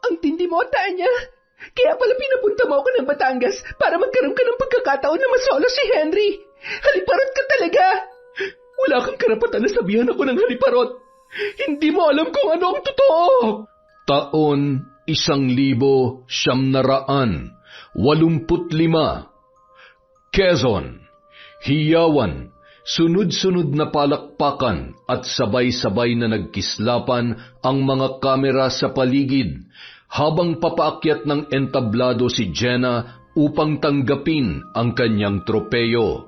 Ang tindi mo, Tanya. Kaya pala pinapunta mo ako ng Batangas para magkaroon ka ng pagkakataon na masolo si Henry. Haliparot ka talaga. Wala kang karapatan na sabihan ako ng haliparot. Hindi mo alam kung ano ang totoo. Taon 1985. Quezon, hiyawan, sunod-sunod na palakpakan at sabay-sabay na nagkislapan ang mga kamera sa paligid habang papaakyat ng entablado si Jenna upang tanggapin ang kanyang tropeyo.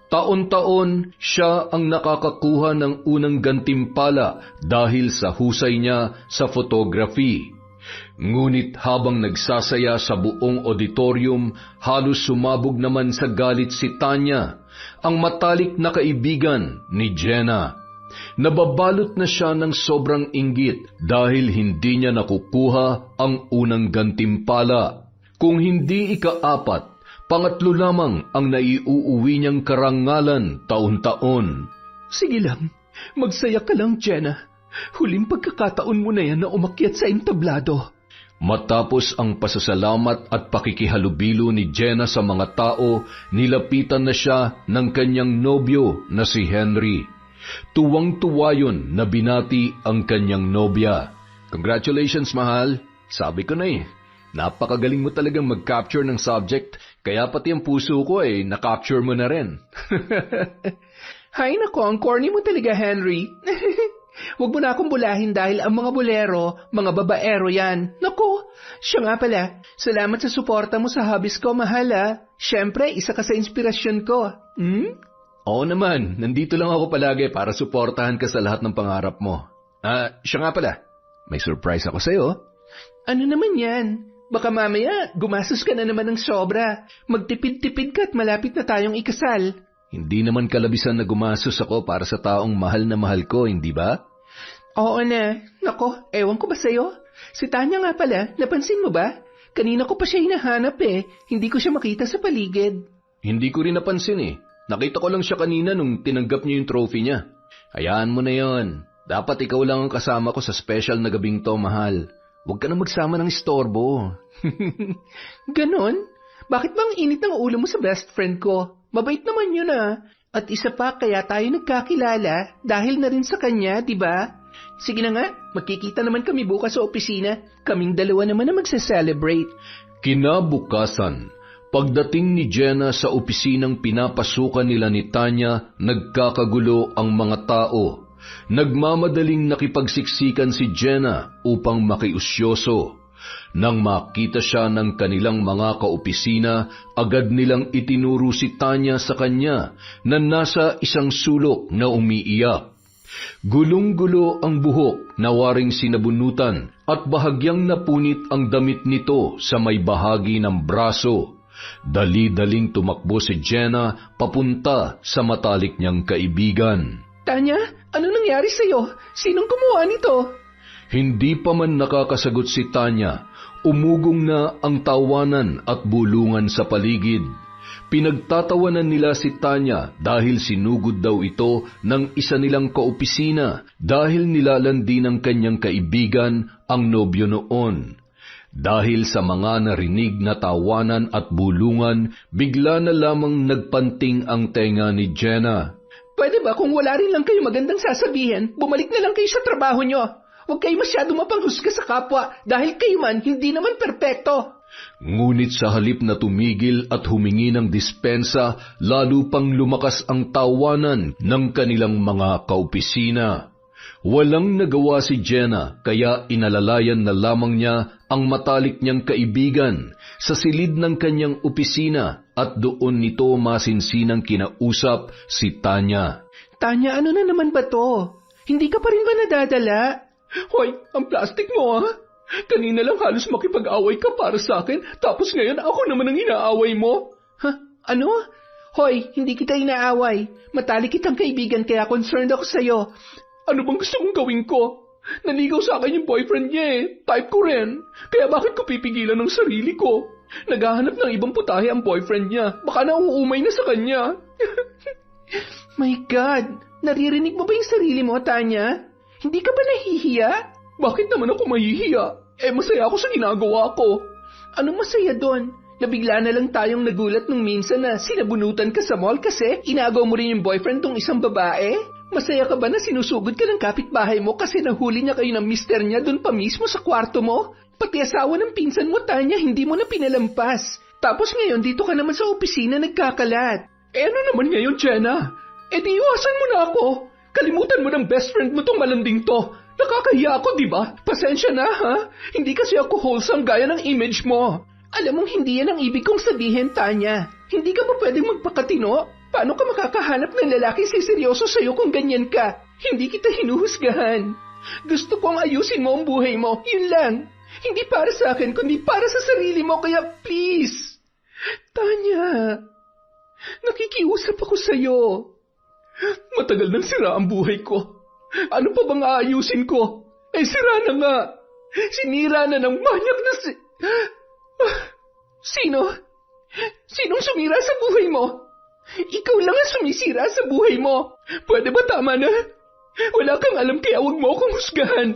Taon-taon siya ang nakakakuha ng unang gantimpala dahil sa husay niya sa photography. Ngunit habang nagsasaya sa buong auditorium, halos sumabog naman sa galit si Tanya, ang matalik na kaibigan ni Jenna. Nababalot na siya ng sobrang inggit dahil hindi niya nakukuha ang unang gantimpala. Kung hindi ika-4, pangatlo lamang ang naiuuwi niyang karangalan taon-taon. Sige lang, magsaya ka lang, Jenna. Huling pagkakataon mo na yan na umakyat sa entablado. Matapos ang pasasalamat at pakikihalubilo ni Jenna sa mga tao, nilapitan na siya ng kanyang nobyo na si Henry. Tuwang-tuwa yun na binati ang kanyang nobya. Congratulations, mahal. Sabi ko na napakagaling mo talagang mag-capture ng subject, kaya pati ang puso ko na-capture mo na rin. Hay nako, ang corny mo talaga, Henry. Huwag mo na akong bulahin dahil ang mga bolero, mga babaero yan. Naku, siya nga pala. Salamat sa suporta mo sa hobbies ko, mahal ha. Siyempre, isa ka sa inspirasyon ko. Oo naman, nandito lang ako palagi para suportahan ka sa lahat ng pangarap mo. Siya nga pala, may surprise ako sa'yo. Ano naman yan? Baka mamaya, gumastos ka na naman ng sobra. Magtipid-tipid ka at malapit na tayong ikasal. Hindi naman kalabisan na gumastos ako para sa taong mahal na mahal ko, hindi ba? Oo na. Nako, ewan ko ba sa'yo? Si Tanya nga pala, napansin mo ba? Kanina ko pa siya hinahanap Hindi ko siya makita sa paligid. Hindi ko rin napansin Nakita ko lang siya kanina nung tinanggap niyo yung trophy niya. Hayaan mo na yon. Dapat ikaw lang ang kasama ko sa special na gabing to, mahal. Huwag ka na magsama ng istorbo. Ganon? Bakit bang init ng ulo mo sa best friend ko? Mabait naman yun At isa pa, kaya tayo nagkakilala dahil na rin sa kanya, di ba? Sige na nga, magkikita naman kami bukas sa opisina. Kaming dalawa naman na magse-celebrate. Kinabukasan, pagdating ni Jenna sa opisinang pinapasukan nila ni Tanya, nagkakagulo ang mga tao. Nagmamadaling nakipagsiksikan si Jenna upang makiusyoso. Nang makita siya ng kanilang mga kaopisina, agad nilang itinuro si Tanya sa kanya na nasa isang sulok na umiiyak. Gulong-gulo ang buhok na waring sinabunutan at bahagyang napunit ang damit nito sa may bahagi ng braso. Dali-daling tumakbo si Jenna papunta sa matalik niyang kaibigan. Tanya, ano nangyari sa'yo? Sinong gumawa nito? Hindi pa man nakakasagot si Tanya, umugong na ang tawanan at bulungan sa paligid. Pinagtatawanan nila si Tanya dahil sinugod daw ito ng isa nilang kaopisina dahil nilalandi ng kanyang kaibigan ang nobyo noon. Dahil sa mga narinig na tawanan at bulungan, bigla na lamang nagpanting ang tenga ni Jenna. Pwede ba kung wala rin lang kayo magandang sasabihin, bumalik na lang kayo sa trabaho nyo? Huwag kayo masyado mapanghusga sa kapwa dahil kayo man hindi naman perpekto. Ngunit sa halip na tumigil at humingi ng dispensa, lalo pang lumakas ang tawanan ng kanilang mga kaopisina. Walang nagawa si Jenna kaya inalalayan na lamang niya ang matalik niyang kaibigan sa silid ng kanyang opisina at doon nito masinsinang kinausap si Tanya. Tanya, ano na naman ba to? Hindi ka pa rin ba nadadala? Hoy, ang plastic mo Kanina lang halos makipag-away ka para sa akin, tapos ngayon ako naman ang inaaway mo. Ano? Hoy, hindi kita inaaway. Matalik kitang kaibigan kaya concerned ako sa'yo. Ano bang gusto kong gawin ko? Naligaw sa akin yung boyfriend niya Type ko rin. Kaya bakit ko pipigilan ng sarili ko? Naghahanap ng ibang putahe ang boyfriend niya. Baka nauumay na sa kanya. My God! Naririnig mo ba yung sarili mo, Tanya? Hindi ka ba nahihiya? Bakit naman ako mahihiya? Masaya ako sa ginagawa ko. Anong masaya doon? Nabigla na lang tayong nagulat nung minsan na sinabunutan ka sa mall kasi inagaw mo rin yung boyfriend tong isang babae? Masaya ka ba na sinusugod ka ng kapitbahay mo kasi nahuli niya kayo ng mister niya doon pa mismo sa kwarto mo? Pati asawa ng pinsan mo, Tanya, hindi mo na pinalampas. Tapos ngayon dito ka naman sa opisina nagkakalat. Ano naman ngayon, Jenna? Di iwasan mo na ako. Kalimutan mo ng best friend mo tong malanding to. Nakakahiya ako, di ba? Pasensya na, ha? Hindi kasi ako wholesome gaya ng image mo. Alam mong hindi yan ang ibig kong sabihin, Tanya. Hindi ka ba pwedeng magpakatino? Paano ka makakahanap ng lalaki siseryoso sa'yo kung ganyan ka? Hindi kita hinuhusgahan. Gusto kong ayusin mo ang buhay mo, yun lang. Hindi para sa akin, kundi para sa sarili mo, kaya please. Tanya, nakikiusap ako sa'yo. Matagal nang sira ang buhay ko. Ano pa bang aayusin ko? Sira na nga. Sinira na ng manyak na Sino? Sinong sumira sa buhay mo? Ikaw lang ang sumisira sa buhay mo. Pwede ba tama na? Wala kang alam kaya huwag mo akong husgahan.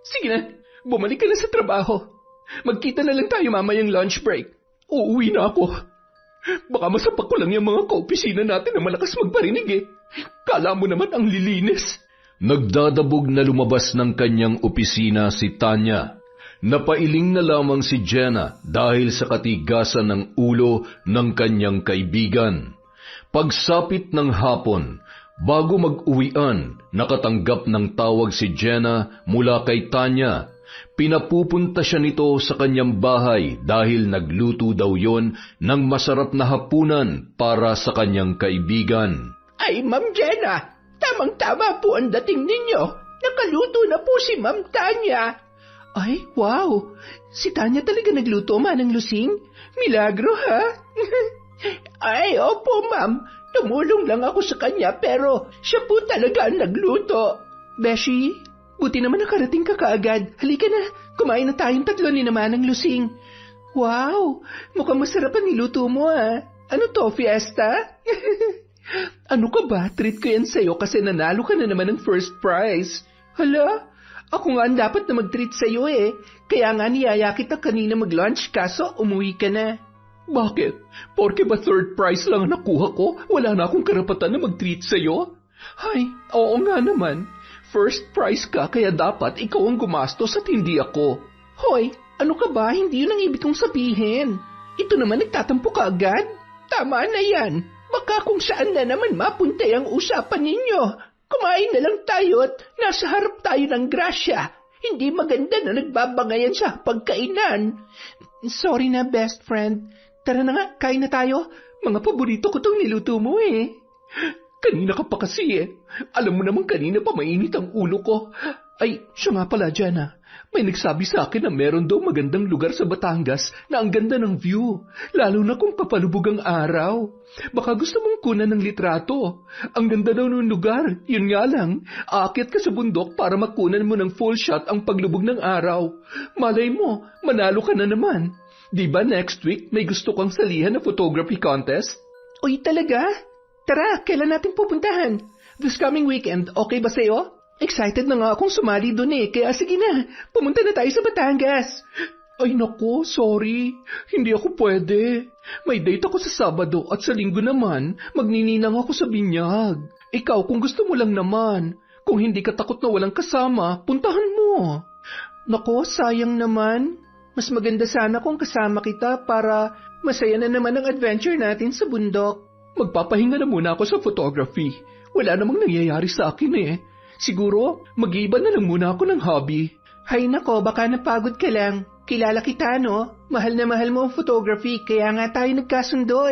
Sige na, bumalik ka na sa trabaho. Magkita na lang tayo mamayang lunch break. Uuwi na ako. Baka masapak ko lang yung mga kaopisina natin na malakas magparinig. Kala mo naman ang lilinis. Nagdadabog na lumabas ng kanyang opisina si Tanya. Napailing na lamang si Jenna dahil sa katigasan ng ulo ng kanyang kaibigan. Pagsapit ng hapon, bago mag-uwian, nakatanggap ng tawag si Jenna mula kay Tanya. Pinapupunta siya nito sa kanyang bahay dahil nagluto daw yon ng masarap na hapunan para sa kanyang kaibigan. Ay, Ma'am Jenna, tamang-tama po ang dating ninyo. Nakaluto na po si Ma'am Tanya. Ay, wow! Si Tanya talaga nagluto, Manang Lusing? Milagro, ha? Ay, opo, Ma'am. Tumulong lang ako sa kanya pero siya po talaga ang nagluto. Beshi, buti naman nakarating ka kaagad. Halika na, kumain na tayong tatlo ni Manang Lusing. Wow! Mukhang masarap ang niluto mo, ha? Ano to, fiesta? Ano ka ba? Treat ko yan sa'yo kasi nanalo ka na naman ng first prize. Hala? Ako nga ang dapat na mag-treat sa'yo Kaya nga niyaya kita kanina mag-lunch kaso umuwi ka na. Bakit? Porke ba third prize lang ang nakuha ko, wala na akong karapatan na mag-treat sa'yo? Ay, oo nga naman. First prize ka kaya dapat ikaw ang gumastos at hindi ako. Hoy, ano ka ba? Hindi yun ang ibig kong sabihin. Ito naman nagtatampo ka agad? Tama na yan. Baka kung saan na naman mapuntay ang usapan ninyo. Kumain na lang tayo at nasa harap tayo ng grasya. Hindi maganda na nagbabangayan sa pagkainan. Sorry na, best friend. Tara na nga, kain na tayo. Mga paborito ko itong niluto mo Kanina ka pa kasi Alam mo naman kanina pa mainit ang ulo ko. Ay, siya nga pala, Jenna. May nagsabi sa akin na meron daw magandang lugar sa Batangas na ang ganda ng view, lalo na kung papalubog ang araw. Baka gusto mong kunan ng litrato. Ang ganda daw ng lugar, yun nga lang, aakyat ka sa bundok para makunan mo ng full shot ang paglubog ng araw. Malay mo, manalo ka na naman. Di ba next week may gusto kang salihan na photography contest? Uy, talaga? Tara, kailan natin pupuntahan? This coming weekend, okay ba sa'yo? Excited na nga akong sumali dun kaya sige na, pumunta na tayo sa Batangas. Ay nako, sorry, hindi ako pwede. May date ako sa Sabado at sa Linggo naman, magnininang ako sa binyag. Ikaw kung gusto mo lang naman, kung hindi ka takot na walang kasama, puntahan mo. Nako, sayang naman. Mas maganda sana kung kasama kita para masaya na naman ang adventure natin sa bundok. Magpapahinga na muna ako sa photography. Wala namang nangyayari sa akin Siguro, mag-iiba na lang muna ako ng hobby. Hay nako, baka napagod ka lang. Kilala kita, no? Mahal na mahal mo ang photography, kaya nga tayo nagkasundo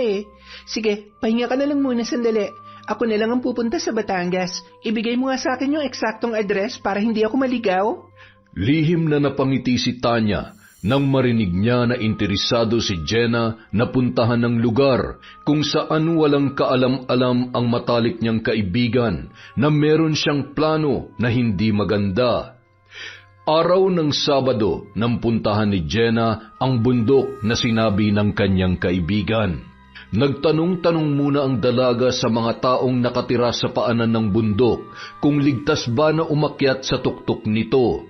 Sige, pahinga ka na lang muna sandali. Ako na lang ang pupunta sa Batangas. Ibigay mo nga sa akin yung eksaktong address para hindi ako maligaw. Lihim na napangiti si Tanya nang marinig niya na interesado si Jenna na puntahan ng lugar kung saan walang kaalam-alam ang matalik niyang kaibigan na meron siyang plano na hindi maganda. Araw ng Sabado nang puntahan ni Jenna ang bundok na sinabi ng kanyang kaibigan. Nagtanong-tanong muna ang dalaga sa mga taong nakatira sa paanan ng bundok kung ligtas ba na umakyat sa tuktok nito.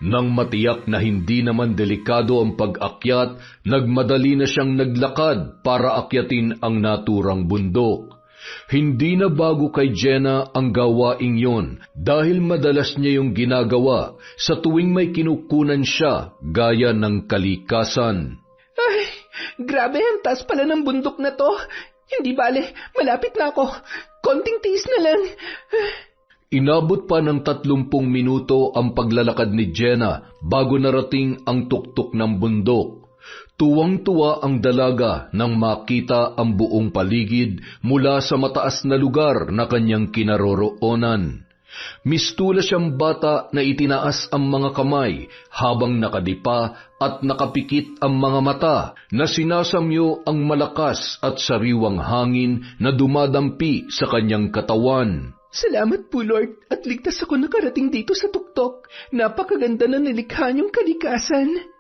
Nang matiyak na hindi naman delikado ang pag-akyat, nagmadali na siyang naglakad para akyatin ang naturang bundok. Hindi na bago kay Jenna ang gawaing yon dahil madalas niya yung ginagawa sa tuwing may kinukunan siya gaya ng kalikasan. Ay, grabe, ang taas pala ng bundok na to. Hindi bale, malapit na ako. Konting tiis na lang. Inabot pa ng 30 minuto ang paglalakad ni Jenna bago narating ang tuktok ng bundok. Tuwang-tuwa ang dalaga nang makita ang buong paligid mula sa mataas na lugar na kanyang kinaroroonan. Mistula siyang bata na itinaas ang mga kamay habang nakadipa at nakapikit ang mga mata na sinasamyo ang malakas at sariwang hangin na dumadampi sa kanyang katawan. Salamat po, Lord, at ligtas ako nakarating dito sa tuktok. Napakaganda na nilikha niyong kalikasan.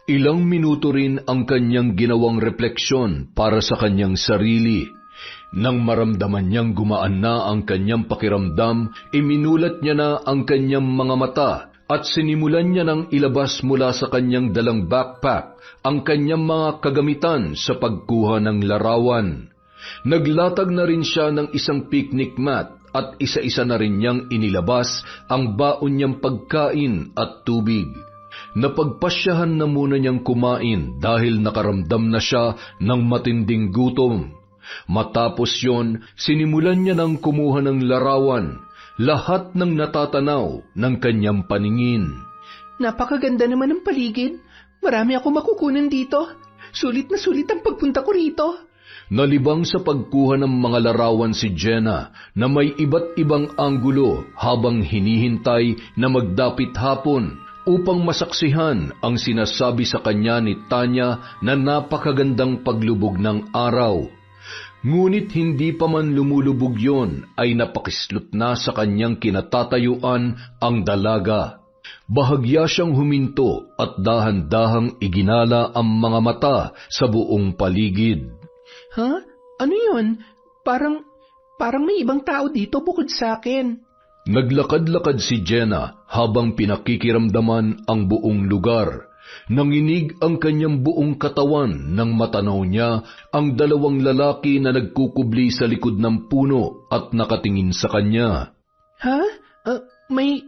Ilang minuto rin ang kanyang ginawang refleksyon para sa kanyang sarili. Nang maramdaman niyang gumaan na ang kanyang pakiramdam, iminulat niya na ang kanyang mga mata at sinimulan niya nang ilabas mula sa kanyang dalang backpack ang kanyang mga kagamitan sa pagkuha ng larawan. Naglatag na rin siya ng isang picnic mat at isa-isa na rin niyang inilabas ang baon niyang pagkain at tubig. Napagpasyahan na muna niyang kumain dahil nakaramdam na siya ng matinding gutom. Matapos yon, sinimulan niya nang kumuha ng larawan, lahat ng natatanaw ng kanyang paningin. Napakaganda naman ng paligid. Marami ako makukunan dito. Sulit na sulit ang pagpunta ko rito. Nalibang sa pagkuha ng mga larawan si Jenna na may iba't ibang anggulo habang hinihintay na magdapit hapon upang masaksihan ang sinasabi sa kanya ni Tanya na napakagandang paglubog ng araw. Ngunit hindi pa man lumulubog yon ay napakislot na sa kanyang kinatatayuan ang dalaga. Bahagya siyang huminto at dahan-dahang iginala ang mga mata sa buong paligid. Ha? Ano yun? Parang may ibang tao dito bukod sa akin. Naglakad-lakad si Jenna habang pinakikiramdaman ang buong lugar. Nanginig ang kanyang buong katawan nang matanaw niya ang dalawang lalaki na nagkukubli sa likod ng puno at nakatingin sa kanya. Ha? May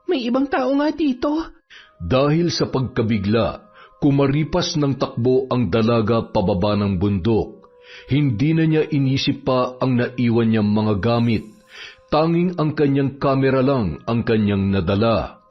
ibang tao nga dito. Dahil sa pagkabigla, kumaripas ng takbo ang dalaga pababa ng bundok. Hindi na niya inisip pa ang naiwan niyang mga gamit. Tanging ang kanyang kamera lang ang kanyang nadala.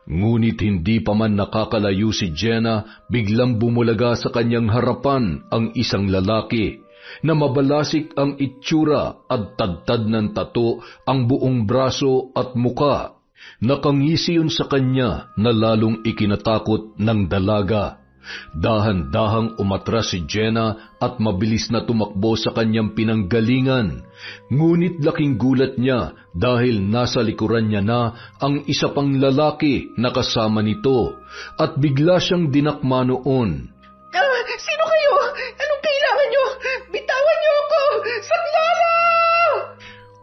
Ngunit hindi pa man nakakalayo si Jenna, biglang bumulaga sa kanyang harapan ang isang lalaki na mabalasik ang itsura at tadtad ng tato ang buong braso at muka. Nakangisi yun sa kanya na lalong ikinatakot ng dalaga. Dahan-dahang umatras si Jenna at mabilis na tumakbo sa kanyang pinanggalingan. Ngunit laking gulat niya dahil nasa likuran niya na ang isa pang lalaki na kasama nito at bigla siyang dinakma noon. Sino kayo? Anong kailangan niyo? Bitawan niyo ako! Saklala!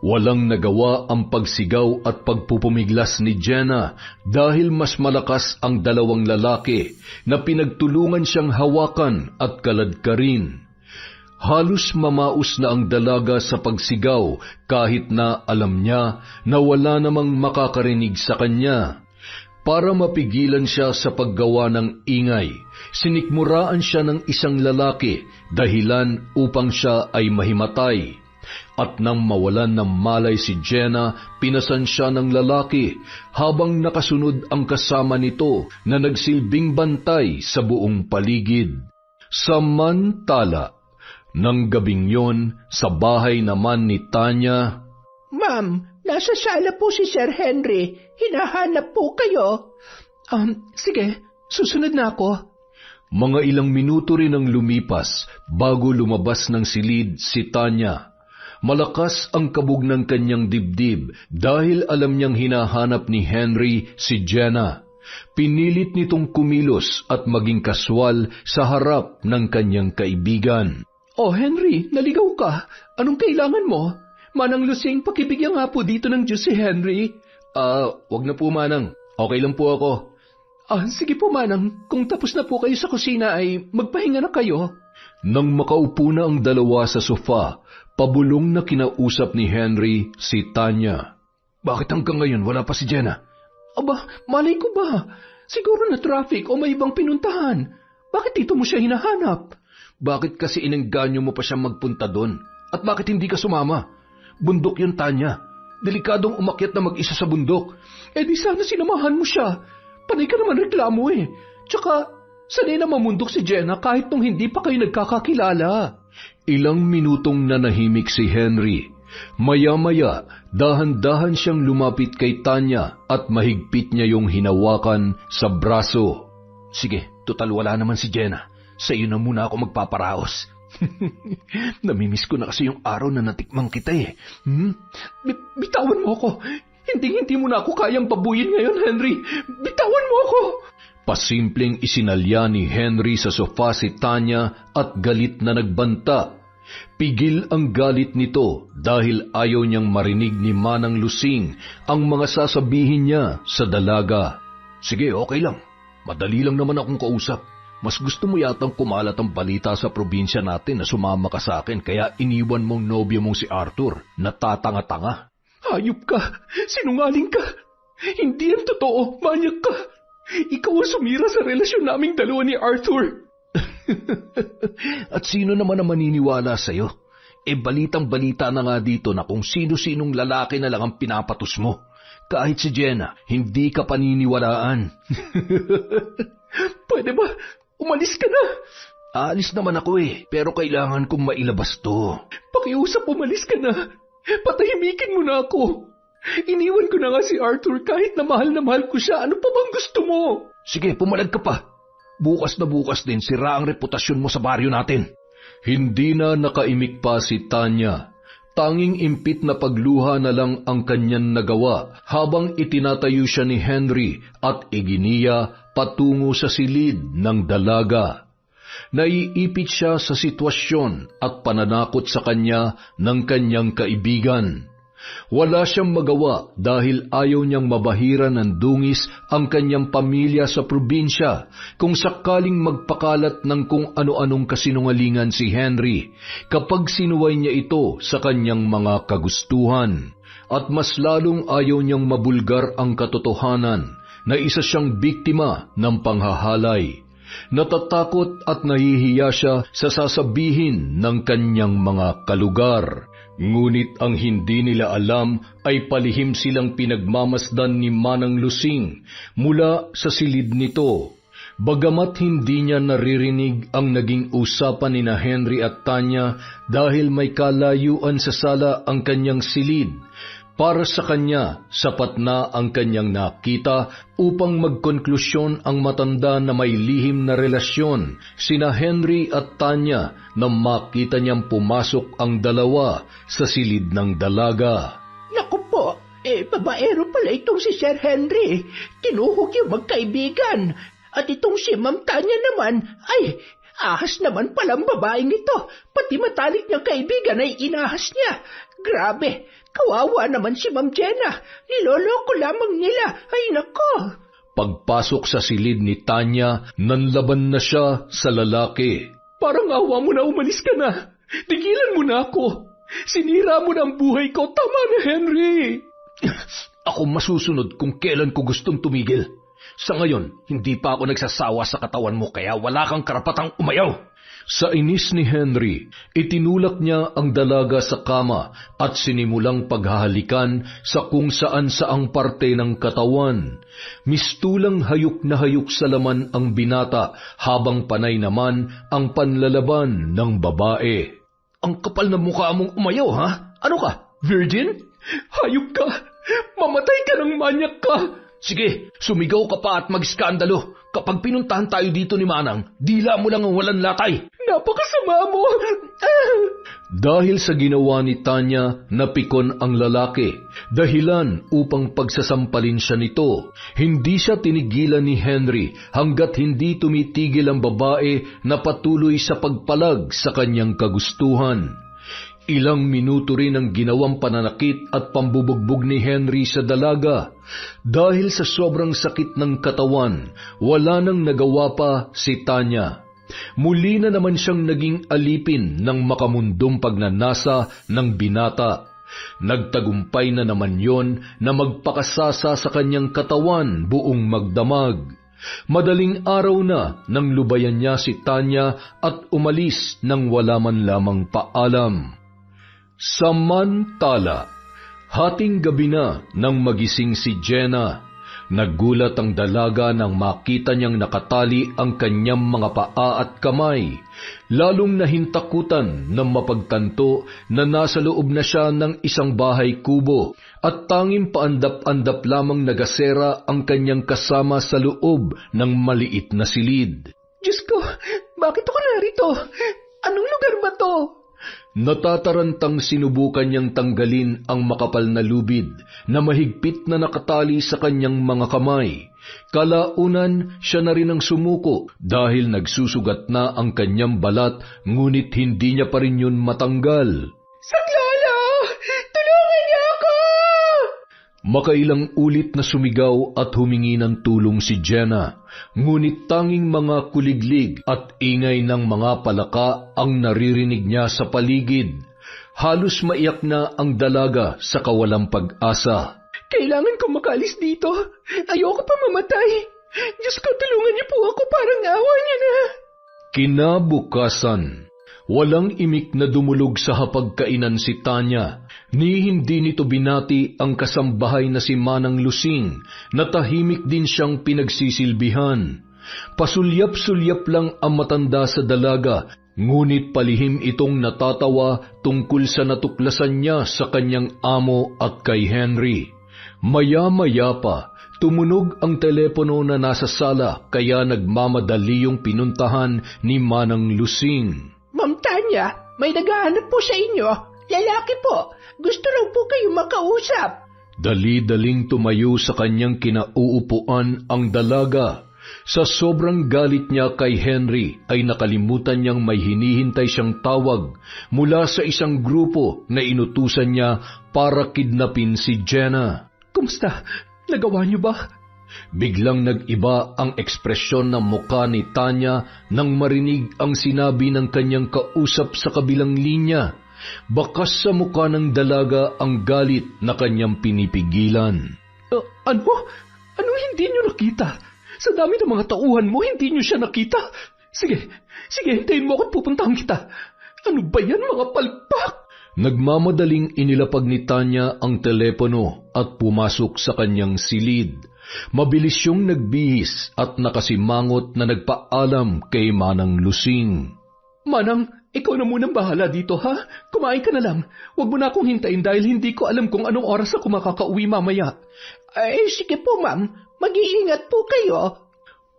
Walang nagawa ang pagsigaw at pagpupumiglas ni Jenna dahil mas malakas ang dalawang lalaki na pinagtulungan siyang hawakan at kaladkarin. Halos mamaus na ang dalaga sa pagsigaw kahit na alam niya na wala namang makakarinig sa kanya. Para mapigilan siya sa paggawa ng ingay, sinikmuraan siya ng isang lalaki dahilan upang siya ay mahimatay. At nang mawalan ng malay si Jenna, pinasan siya ng lalaki habang nakasunod ang kasama nito na nagsilbing bantay sa buong paligid. Samantala, nang gabing yon, sa bahay naman ni Tanya, Ma'am, nasa sala po si Sir Henry. Hinahanap po kayo. Sige, susunod na ako. Mga ilang minuto rin ang lumipas bago lumabas ng silid si Tanya. Malakas ang kabog ng kanyang dibdib dahil alam niyang hinahanap ni Henry si Jenna. Pinilit nitong kumilos at maging kaswal sa harap ng kanyang kaibigan. Oh, Henry, naligaw ka. Anong kailangan mo? Manang Lusing, pakibigyan nga po dito ng juice si Henry. Wag na po, Manang. Okay lang po ako. Sige po, Manang. Kung tapos na po kayo sa kusina ay magpahinga na kayo. Nang makaupo na ang dalawa sa sofa, pabulong na kinausap ni Henry si Tanya. Bakit hanggang ngayon wala pa si Jenna? Aba, malay ko ba? Siguro na traffic o may ibang pinuntahan. Bakit dito mo siya hinahanap? Bakit kasi inengganyo mo pa siya magpunta doon? At bakit hindi ka sumama? Bundok yun, Tanya. Delikadong umakyat na mag-isa sa bundok. Di sana sinamahan mo siya. Panay ka naman reklamo eh. Tsaka, sanay na mamundok si Jenna kahit nung hindi pa kayo nagkakakilala. Ilang minutong nanahimik si Henry. Maya-maya, dahan-dahan siyang lumapit kay Tanya at mahigpit niya yung hinawakan sa braso. Sige, total wala naman si Jenna. Sa iyo na muna ako magpaparaos. Namimiss ko na kasi yung araw na natikmang kita eh. Bitawan mo ako. Hindi mo na ako kayang pabuyin ngayon, Henry. Bitawan mo ako. Pasimpleng isinalya ni Henry sa sofa si Tanya at galit na nagbanta. Pigil ang galit nito dahil ayaw niyang marinig ni Manang Lusing ang mga sasabihin niya sa dalaga. Sige, okay lang. Madali lang naman akong kausap. Mas gusto mo yatang kumalat ang balita sa probinsya natin na sumama ka sa akin kaya iniwan mong nobyo mong si Arthur na tatanga-tanga. Hayop ka! Sinungaling ka! Hindi yan totoo! Manyak ka! Ikaw ang sumira sa relasyon naming dalawa ni Arthur! At sino naman ang maniniwala sa'yo? Balitang-balita na nga dito na kung sino-sinong lalaki na lang ang pinapatos mo. Kahit si Jenna, hindi ka paniniwalaan. Pwede ba? Umalis ka na! Alis naman ako pero kailangan kong mailabas to. Pakiusap, umalis ka na! Patahimikin mo na ako! Iniwan ko na nga si Arthur kahit na mahal ko siya. Ano pa bang gusto mo? Sige, pumalag ka pa. Bukas na bukas din sira ang reputasyon mo sa baryo natin. Hindi na nakaimik pa si Tanya. Tanging impit na pagluha na lang ang kanyan nagawa habang itinatayo siya ni Henry at iginiya patungo sa silid ng dalaga. Naiipit siya sa sitwasyon at pananakot sa kanya ng kanyang kaibigan. Wala siyang magawa dahil ayaw niyang mabahiran ng dungis ang kanyang pamilya sa probinsya kung sakaling magpakalat ng kung ano-anong kasinungalingan si Henry kapag sinuway niya ito sa kanyang mga kagustuhan. At mas lalong ayaw niyang mabulgar ang katotohanan na isa siyang biktima ng panghahalay. Natatakot at nahihiya siya sa sasabihin ng kanyang mga kalugar. Ngunit ang hindi nila alam ay palihim silang pinagmamasdan ni Manang Lusing mula sa silid nito. Bagamat hindi niya naririnig ang naging usapan ni Henry at Tanya dahil may kalayuan sa sala ang kanyang silid, para sa kanya, sapat na ang kanyang nakita upang magkonklusyon ang matanda na may lihim na relasyon sina Henry at Tanya na makita niyang pumasok ang dalawa sa silid ng dalaga. Naku po, babaero pala itong si Sir Henry. Tinuhog yung magkaibigan. At itong si Ma'am Tanya naman, ahas naman palang babaeng ito. Pati matalik niyang kaibigan ay inahas niya. Grabe! Kawawa naman si Ma'am Jenna. Niloloko lamang nila. Ay nako! Pagpasok sa silid ni Tanya, nanlaban na siya sa lalaki. Parang awa mo na, umalis ka na. Tigilan mo na ako. Sinira mo na ang buhay ko. Tama na, Henry. Ako masusunod kung kailan ko gustong tumigil. Sa ngayon, hindi pa ako nagsasawa sa katawan mo kaya wala kang karapatang umayaw. Sa inis ni Henry, itinulak niya ang dalaga sa kama at sinimulang paghahalikan sa kung saan-saang parte ng katawan. Mistulang hayuk na hayuk sa laman ang binata habang panay naman ang panlalaban ng babae. Ang kapal na mukha mong umayaw, ha? Ano ka? Virgin? Hayop ka! Mamatay ka ng manyak ka! Sige, sumigaw ka pa at mag-skandalo. Kapag pinuntahan tayo dito ni Manang, dila mo lang ang walang latay. Napakasama mo! Dahil sa ginawa ni Tanya, napikon ang lalaki. Dahilan upang pagsasampalin siya nito. Hindi siya tinigilan ni Henry hanggat hindi tumitigil ang babae na patuloy sa pagpalag sa kanyang kagustuhan. Ilang minuto rin ang ginawang pananakit at pambubugbog ni Henry sa dalaga. Dahil sa sobrang sakit ng katawan, wala nang nagawa pa si Tanya. Muli na naman siyang naging alipin ng makamundong pagnanasa ng binata. Nagtagumpay na naman yon na magpakasasa sa kanyang katawan buong magdamag. Madaling araw na nang lubayan niya si Tanya at umalis nang wala man lamang paalam. Samantala, hating gabi na nang magising si Jenna. Nagulat ang dalaga nang makita niyang nakatali ang kanyang mga paa at kamay. Lalong nahintakutan nang mapagtanto na nasa loob na siya ng isang bahay kubo at tanging paandap-andap lamang na gasera ang kanyang kasama sa loob ng maliit na silid. Diyos ko, bakit ako narito? Anong lugar ba to? Natatarantang sinubukan niyang tanggalin ang makapal na lubid na mahigpit na nakatali sa kanyang mga kamay. Kalaunan siya na rin ang sumuko dahil nagsusugat na ang kanyang balat, ngunit hindi niya pa rin yun matanggal. Saklolo! Tulungan niyo ako! Makailang ulit na sumigaw at humingi ng tulong si Jenna, ngunit tanging mga kuliglig at ingay ng mga palaka ang naririnig niya sa paligid. Halos maiyak na ang dalaga sa kawalang pag-asa. Kailangan ko makalis dito. Ayoko pa mamatay. Diyos ko, tulungan niyo po ako, parang awa niyo na. Kinabukasan, walang imik na dumulog sa hapagkainan si Tanya, ni hindi nito binati ang kasambahay na si Manang Lusing, na tahimik din siyang pinagsisilbihan. Pasulyap-sulyap lang ang matanda sa dalaga, ngunit palihim itong natatawa tungkol sa natuklasan niya sa kanyang amo at kay Henry. Maya-maya pa, tumunog ang telepono na nasa sala, kaya nagmamadali yung pinuntahan ni Manang Lusing. Ma'am Tanya, may naghahanap po sa inyo. Lalaki po. Gusto raw po kayo makausap. Dali-daling tumayo sa kanyang kinauupuan ang dalaga. Sa sobrang galit niya kay Henry ay nakalimutan niyang may hinihintay siyang tawag mula sa isang grupo na inutusan niya para kidnapin si Jenna. Kumusta? Nagawa niyo ba? Biglang nag-iba ang ekspresyon ng mukha ni Tanya nang marinig ang sinabi ng kanyang kausap sa kabilang linya. Bakas sa mukha ng dalaga ang galit na kanyang pinipigilan. Ano? Anong hindi niyo nakita? Sa dami ng mga tauhan mo, hindi niyo siya nakita? Sige, hintayin mo ako't pupuntahan kita. Ano ba yan, mga palpak? Nagmamadaling inilapag ni Tanya ang telepono at pumasok sa kanyang silid. Mabilis siyang nagbihis at nakasimangot na nagpaalam kay Manang Lusing. Manang, ikaw na munang bahala dito, ha? Kumain ka na lang. Huwag mo na akong hintayin dahil hindi ko alam kung anong oras ako makakauwi mamaya. Ay, sige po, ma'am. Mag-iingat po kayo.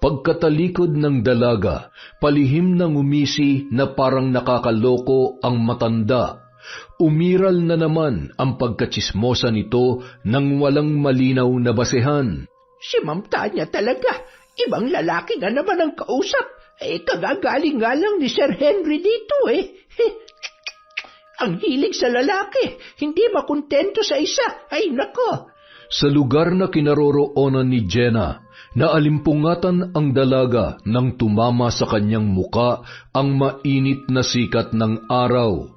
Pagkatalikod ng dalaga, palihim na ngumisi na parang nakakaloko ang matanda. Umiral na naman ang pagkatsismosa nito nang walang malinaw na basehan. Si Ma'am Tanya talaga. Ibang lalaki na naman ang kausap. Kagagaling nga lang ni Sir Henry dito Ang hilig sa lalaki, hindi makontento sa isa. Ay nako. Sa lugar na kinaroroonan ni Jenna, naalimpungatan ang dalaga nang tumama sa kanyang muka ang mainit na sikat ng araw.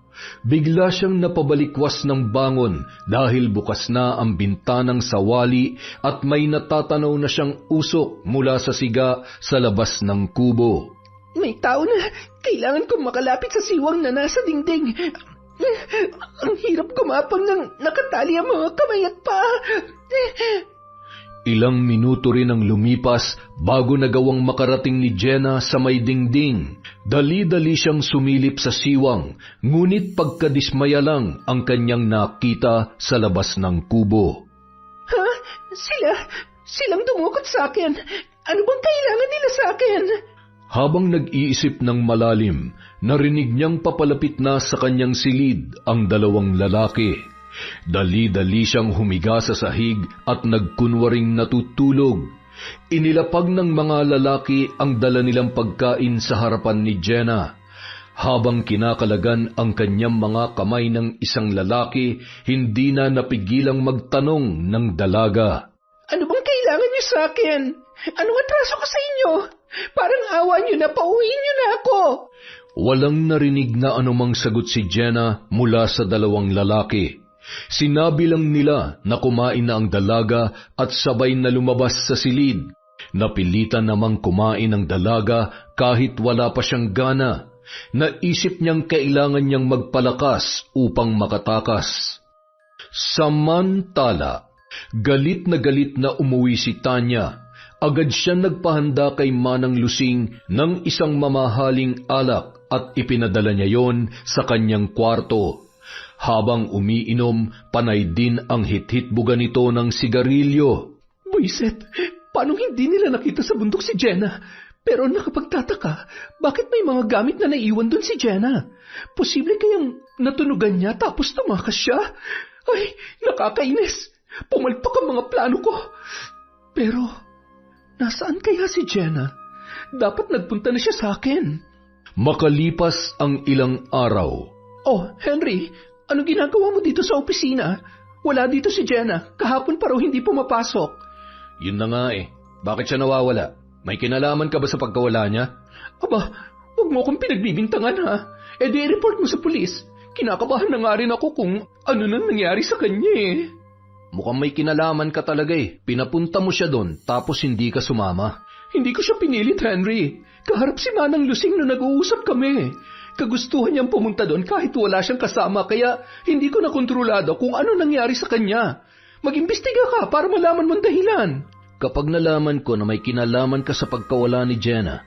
Bigla siyang napabalikwas ng bangon dahil bukas na ang bintanang sawali at may natatanaw na siyang usok mula sa siga sa labas ng kubo. May tao na. Kailangan kong makalapit sa siwang na nasa dingding. Ang hirap gumapang nang nakatali ang mga kamay at paa. Ilang minuto rin ang lumipas bago nagawang makarating ni Jenna sa may dingding. Dali-dali siyang sumilip sa siwang, ngunit pagkadismaya lang ang kanyang nakita sa labas ng kubo. Ha? Silang dumukot sa akin. Ano bang kailangan nila sa akin? Habang nag-iisip ng malalim, narinig niyang papalapit na sa kanyang silid ang dalawang lalaki. Dali-dali siyang humiga sa sahig at nagkunwaring natutulog. Inilapag ng mga lalaki ang dala nilang pagkain sa harapan ni Jenna. Habang kinakalagan ang kanyang mga kamay ng isang lalaki, hindi na napigilang magtanong ng dalaga. Ano bang kailangan niyo sa akin? Anong atraso ko sa inyo? Parang awa niyo na, pauwiin niyo na ako. Walang narinig na anumang sagot si Jenna mula sa dalawang lalaki. Sinabi lang nila na kumain na ang dalaga at sabay na lumabas sa silid. Napilitan namang kumain ang dalaga kahit wala pa siyang gana. Naisip niyang kailangan niyang magpalakas upang makatakas. Samantala, galit na umuwi si Tanya. Agad siya nagpahanda kay Manang Lusing ng isang mamahaling alak at ipinadala niya yon sa kanyang kwarto. Habang umiinom, panay din ang hit-hitbuga nito ng sigarilyo. Buiset, paano hindi nila nakita sa bundok si Jenna? Pero nakapagtataka, bakit may mga gamit na naiwan doon si Jenna? Posible kayang natunugan niya tapos tumakas siya? Ay, nakakainis! Pumalpak ang mga plano ko. Pero, nasaan kaya si Jenna? Dapat nagpunta na siya sa akin. Makalipas ang ilang araw. Oh, Henry, ano ginagawa mo dito sa opisina? Wala dito si Jenna. Kahapon pa raw hindi pumapasok. Yun na nga eh. Bakit siya nawawala? May kinalaman ka ba sa pagkawala niya? Aba, huwag mo akong pinagbibintangan ha. E di report mo sa pulis. Kinakabahan na nga rin ako kung ano na nangyari sa kanya eh. Mukhang may kinalaman ka talaga eh. Pinapunta mo siya doon tapos hindi ka sumama. Hindi ko siya pinilit, Henry. Kaharap si Manang Lusing na nag-uusap kami. Kagustuhan niyang pumunta doon kahit wala siyang kasama kaya hindi ko nakontrolado kung ano nangyari sa kanya. Mag-imbestiga ka para malaman mong dahilan. Kapag nalaman ko na may kinalaman ka sa pagkawala ni Jenna,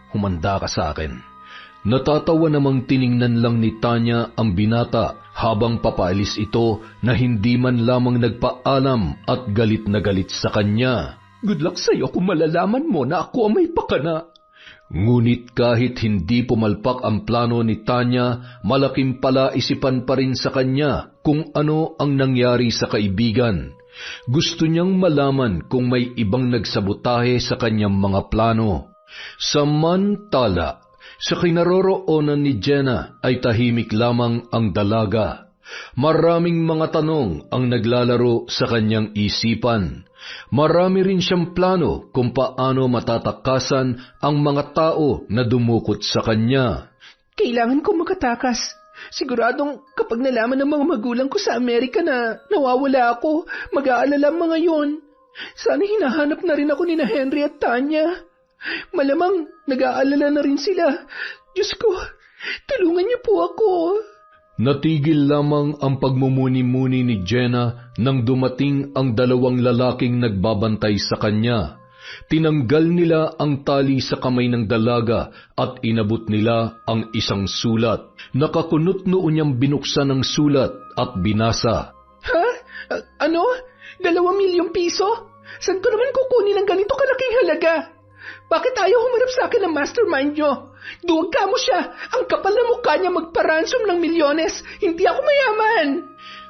humanda ka sa akin. Natatawa namang tiningnan lang ni Tanya ang binata habang papaalis ito na hindi man lamang nagpaalam at galit na galit sa kanya. Good luck sa'yo kung malalaman mo na ako ang may pakana. Ngunit kahit hindi pumalpak ang plano ni Tanya, malaking palaisipan pa rin sa kanya kung ano ang nangyari sa kaibigan. Gusto niyang malaman kung may ibang nagsabotahe sa kanyang mga plano. Samantala, sa kinaroroonan ni Jenna ay tahimik lamang ang dalaga. Maraming mga tanong ang naglalaro sa kanyang isipan. Marami rin siyang plano kung paano matatakasan ang mga tao na dumukot sa kanya. Kailangan kong makatakas. Siguradong kapag nalaman ng mga magulang ko sa Amerika na nawawala ako, mag-aalala ang mga yon. Sana hinahanap na rin ako ni na Henry at Tanya. Malamang nag-aalala na rin sila. Diyos ko, tulungan niyo po ako. Natigil lamang ang pagmumuni-muni ni Jenna nang dumating ang dalawang lalaking nagbabantay sa kanya. Tinanggal nila ang tali sa kamay ng dalaga at inabot nila ang isang sulat. Nakakunot noon niyang binuksan ang sulat at binasa. Ha? Ano? 2 milyong piso? Saan ko naman kukunin ang ganito kalaking halaga? Bakit ayaw humarap sa akin ng mastermind nyo? Duwag ka mo siya. Ang kapal na mukha niya magparansom ng milyones. Hindi ako mayaman.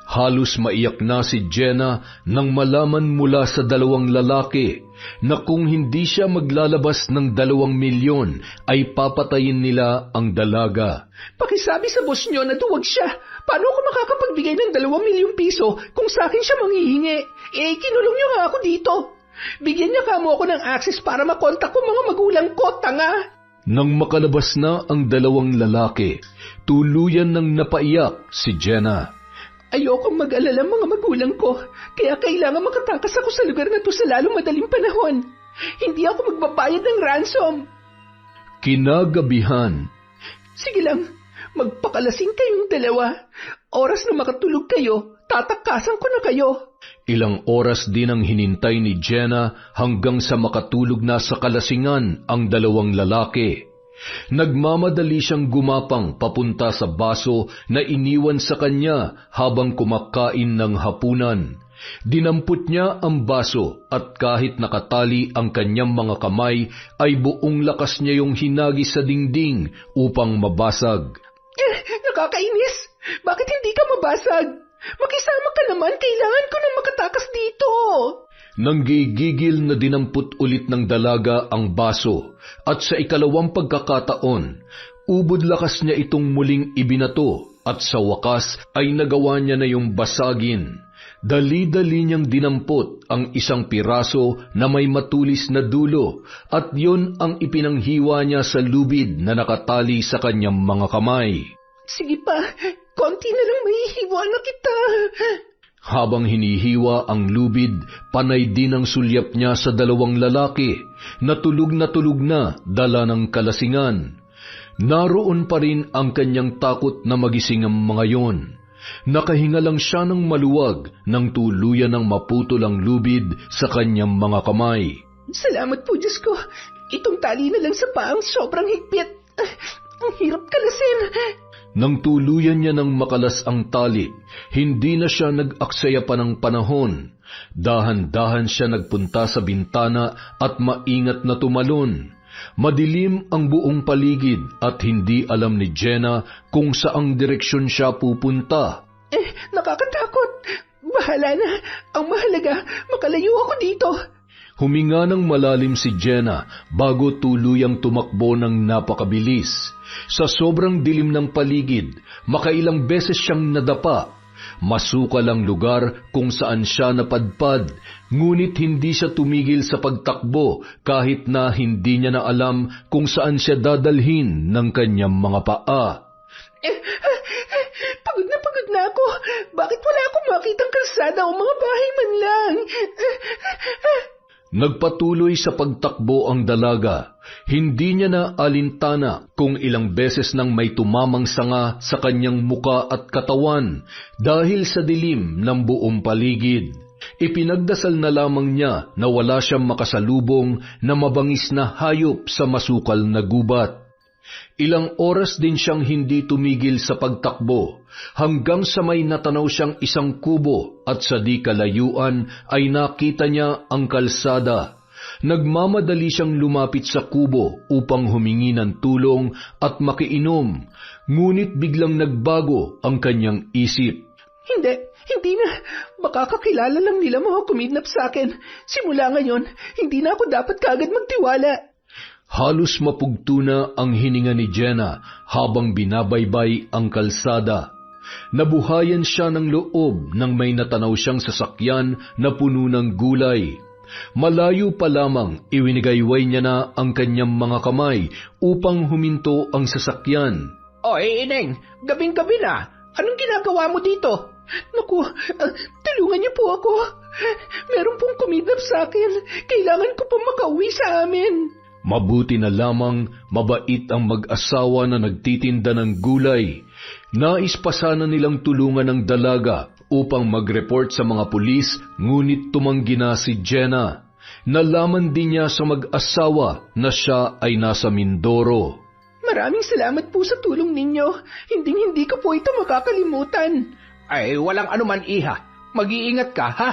Halos maiyak na si Jenna nang malaman mula sa dalawang lalaki na kung hindi siya maglalabas ng 2 milyon ay papatayin nila ang dalaga. Pakisabi sa boss nyo na duwag siya. Paano ako makakapagbigay ng 2 milyong piso kung sa akin siya manghihingi? Kinulong nyo nga ako dito. Bigyan niya kamo ako ng access para makontak ko mga magulang ko, tanga. Nang makalabas na ang dalawang lalaki, tuluyan nang napaiyak si Jenna. Ayokong mag-alala mga magulang ko, kaya kailangan makatakas ako sa lugar na to sa lalong madaling panahon. Hindi ako magbabayad ng ransom. Kinagabihan. Sige lang, magpakalasing kayong dalawa. Oras na makatulog kayo, tatakasan ko na kayo. Ilang oras din ang hinintay ni Jenna hanggang sa makatulog na sa kalasingan ang dalawang lalaki. Nagmamadali siyang gumapang papunta sa baso na iniwan sa kanya habang kumakain ng hapunan. Dinampot niya ang baso at kahit nakatali ang kanyang mga kamay ay buong lakas niya yung hinagi sa dingding upang mabasag. Nakakainis! Bakit hindi ka mabasag? Makisama ka naman, kailangan ko nang makatakas dito. Nanggigigil na dinampot ulit ng dalaga ang baso at sa ikalawang pagkakataon, Ubod lakas niya itong muling ibinato at sa wakas ay nagawa niya na yung basagin. Dali-dali niyang dinampot ang isang piraso na may matulis na dulo at yon ang ipinanghiwa niya sa lubid na nakatali sa kanyang mga kamay. Sige pa, konti na lang mahihiwa na kita. Habang hinihiwa ang lubid, panay din ang sulyap niya sa dalawang lalaki na tulog na dala ng kalasingan. Naroon pa rin ang kanyang takot na magising ang mga yon. Nakahinga lang siya ng maluwag nang tuluyan ng maputol ang lubid sa kanyang mga kamay. Salamat po, Diyos ko. Itong tali na lang sa paang sobrang higpit. Ang hirap kalasin. Nang tuluyan niya ng makalas ang tali, hindi na siya nag-aksaya pa ng panahon. Dahan-dahan siya nagpunta sa bintana at maingat na tumalon. Madilim ang buong paligid at hindi alam ni Jenna kung saang direksyon siya pupunta. Nakakatakot. Bahala na. Ang mahalaga, makalayo ako dito. Huminga ng malalim si Jenna bago tuluyang tumakbo ng napakabilis. Sa sobrang dilim ng paligid, makailang beses siyang nadapa. Masukal ang lugar kung saan siya napadpad, ngunit hindi siya tumigil sa pagtakbo kahit na hindi niya na alam kung saan siya dadalhin ng kanyang mga paa. Pagod na ako. Bakit wala akong makitang kalsada o mga bahay man lang? Nagpatuloy sa pagtakbo ang dalaga. Hindi niya na alintana kung ilang beses nang may tumamang sanga sa kanyang muka at katawan dahil sa dilim ng buong paligid. Ipinagdasal na lamang niya na wala siyang makasalubong na mabangis na hayop sa masukal na gubat. Ilang oras din siyang hindi tumigil sa pagtakbo hanggang sa may natanaw siyang isang kubo at sa di kalayuan ay nakita niya ang kalsada. Nagmamadali siyang lumapit sa kubo upang humingi ng tulong at makiinom, ngunit biglang nagbago ang kanyang isip. Hindi na. Baka kakilala lang nila mga kumidnap sa akin. Simula ngayon, hindi na ako dapat kaagad magtiwala. Halos mapugto na ang hininga ni Jenna habang binabaybay ang kalsada. Nabuhayan siya ng loob nang may natanaw siyang sasakyan na puno ng gulay. Malayo pa lamang iwinigayway niya na ang kanyang mga kamay upang huminto ang sasakyan. Oy, Ineng, gabing-gabi na. Anong ginagawa mo dito? Naku, tulungan niyo po ako. Meron pong kumidnap sa akin. Kailangan ko pong makauwi sa amin. Mabuti na lamang mabait ang mag-asawa na nagtitinda ng gulay. Nais pa sana nilang tulungan ng dalaga upang mag-report sa mga pulis, ngunit tumanggi na si Jenna. Nalaman din niya sa mag-asawa na siya ay nasa Mindoro. Maraming salamat po sa tulong ninyo. Hindi ko po ito makakalimutan. Ay, walang anuman, iha. Mag-iingat ka, ha?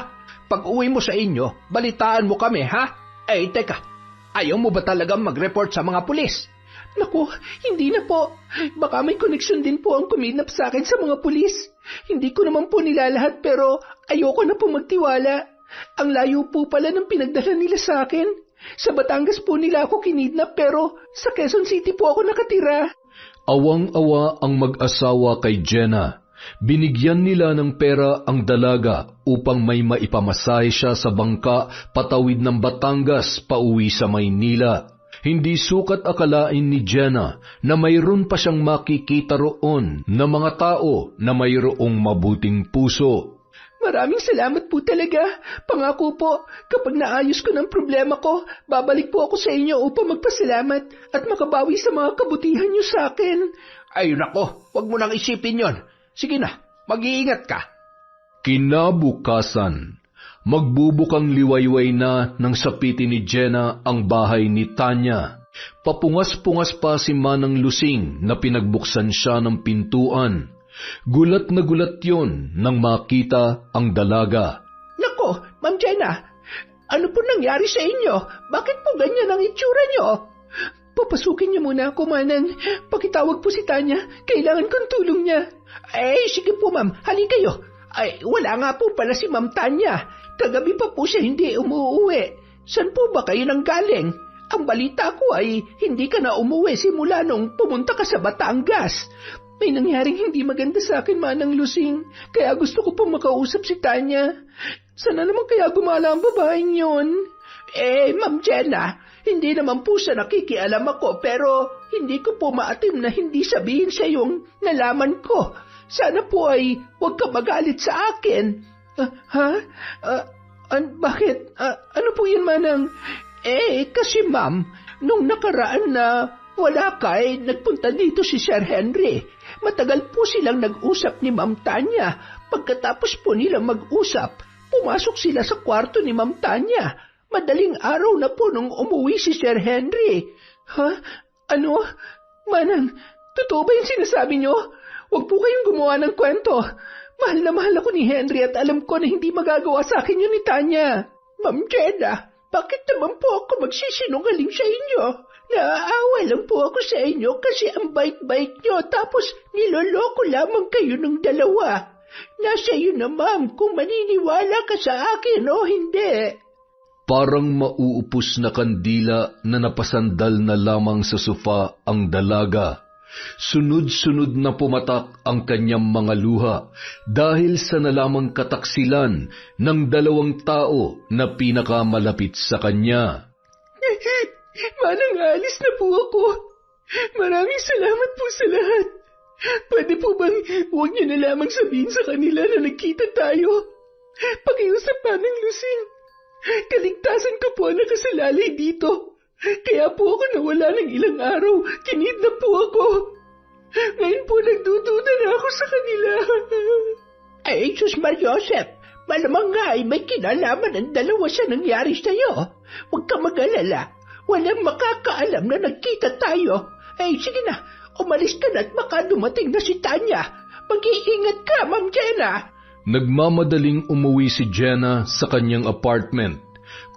Pag uwi mo sa inyo, balitaan mo kami, ha? Ay, teka, ayaw mo ba talagang mag-report sa mga pulis? Naku, hindi na po. Baka may koneksyon din po ang kumidnap sa akin sa mga pulis. Hindi ko naman po nilalahat pero ayoko na po magtiwala. Ang layo po pala ng pinagdala nila sa akin. Sa Batangas po nila ako kinidnap pero sa Quezon City po ako nakatira. Awang-awa ang mag-asawa kay Jenna. Binigyan nila ng pera ang dalaga upang may maipamasahe siya sa bangka patawid ng Batangas pauwi sa Maynila. Hindi sukat akalain ni Jenna na mayroon pa siyang makikita roon na mga tao na mayroong mabuting puso. Maraming salamat po talaga. Pangako po, kapag naayos ko ng problema ko, babalik po ako sa inyo upang magpasalamat at makabawi sa mga kabutihan niyo sa akin. Ay nako, wag mo nang isipin yon. Sige na, mag-iingat ka. Kinabukasan, magbubukang liwayway na nang sapitin ni Jenna ang bahay ni Tanya. Papungas-pungas pa si Manang Lusing na pinagbuksan siya ng pintuan. Gulat na gulat yon nang makita ang dalaga. Nako, Ma'am Jenna, ano po nangyari sa inyo? Bakit po ganyan ang itsura niyo? Papasukin niyo muna ako, Manang. Pakitawag po si Tanya. Kailangan kong tulong niya. Ay, sige po, ma'am. Hali kayo. Ay, wala nga po pala si Ma'am Tanya. Kagabi pa po siya hindi umuuwi. Saan po ba kayo nang galing? Ang balita ko ay hindi ka na umuwi simula nung pumunta ka sa Batangas. May nangyaring hindi maganda sa akin, Manang Lusing, kaya gusto ko pong makausap si Tanya. Sana naman kaya gumala ang babaeng yun? Ma'am Jenna, hindi naman po sa nakikialam ako pero hindi ko po maatim na hindi sabihin sa yung nalaman ko. Sana po ay huwag ka magalit sa akin. Bakit? Ano po yan, Manang? Kasi ma'am, nung nakaraan na wala ka nagpunta dito si Sir Henry. Matagal po silang nag-usap ni Ma'am Tanya. Pagkatapos po nila mag-usap, pumasok sila sa kwarto ni Ma'am Tanya. Madaling araw na po nung umuwi si Sir Henry. Ano? Manang, totoo ba yung sinasabi nyo? Huwag po kayong gumawa ng kwento. Mahal na mahal ako ni Henry at alam ko na hindi magagawa sa akin yun ni Tanya. Ma'am Jenna, bakit naman po ako magsisinungaling sa inyo? Naaawa lang po ako sa inyo kasi ang bait-bait nyo tapos niloloko lamang kayo ng dalawa. Nasa iyo na ma'am kung maniniwala ka sa akin o hindi. Parang mauupos na kandila na napasandal na lamang sa sofa ang dalaga. Sunod-sunod na pumatak ang kanyang mga luha dahil sa nalamang kataksilan ng dalawang tao na pinakamalapit sa kanya. Manang, alis na po ako. Maraming salamat po sa lahat. Pwede po bang huwag niyo na lamang sabihin sa kanila na nagkita tayo? Pakiusap, Manang Lusing. Kaligtasan ko po ang nakasalalay dito. Kaya po ako nawala ng ilang araw. Kinidnap po ako. Ngayon po nagdududa na ako sa kanila. Sus Mariosep, malamang nga ay may kinalaman ang dalawa sa nangyari sa'yo. Huwag ka mag-alala. Walang makakaalam na nagkita tayo. Sige na, umalis ka na at baka dumating na si Tanya. Mag-iingat ka, Ma'am Jenna. Nagmamadaling umuwi si Jenna sa kanyang apartment.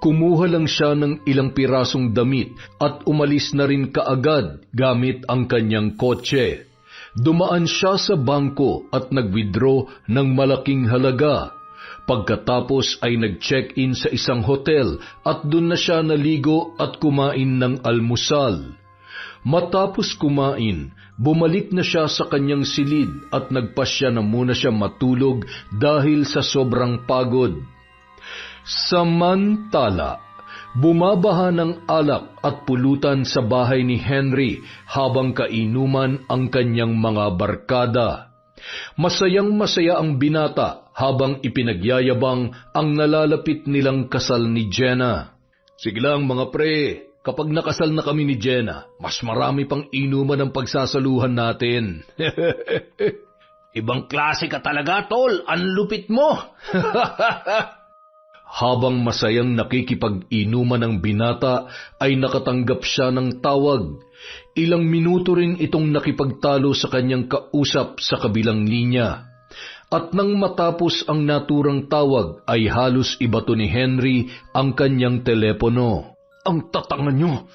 Kumuha lang siya ng ilang pirasong damit at umalis na rin kaagad gamit ang kanyang kotse. Dumaan siya sa bangko at nag-withdraw ng malaking halaga. Pagkatapos ay nag-check-in sa isang hotel at doon na siya naligo at kumain ng almusal. Matapos kumain, bumalik na siya sa kanyang silid at nagpasya na muna siya matulog dahil sa sobrang pagod. Samantala, bumabaha ng alak at pulutan sa bahay ni Henry habang kainuman ang kanyang mga barkada. Masayang-masaya ang binata habang ipinagyayabang ang nalalapit nilang kasal ni Jenna. Sige lang mga pre, kapag nakasal na kami ni Jenna, mas marami pang inuman ang pagsasaluhan natin. Ibang klase ka talaga, tol. Ang lupit mo. Habang masayang nakikipag-inuman ng binata, ay nakatanggap siya ng tawag. Ilang minuto rin itong nakipagtalo sa kanyang kausap sa kabilang linya. At nang matapos ang naturang tawag, ay halos ibato ni Henry ang kanyang telepono. Ang tatangan nyo!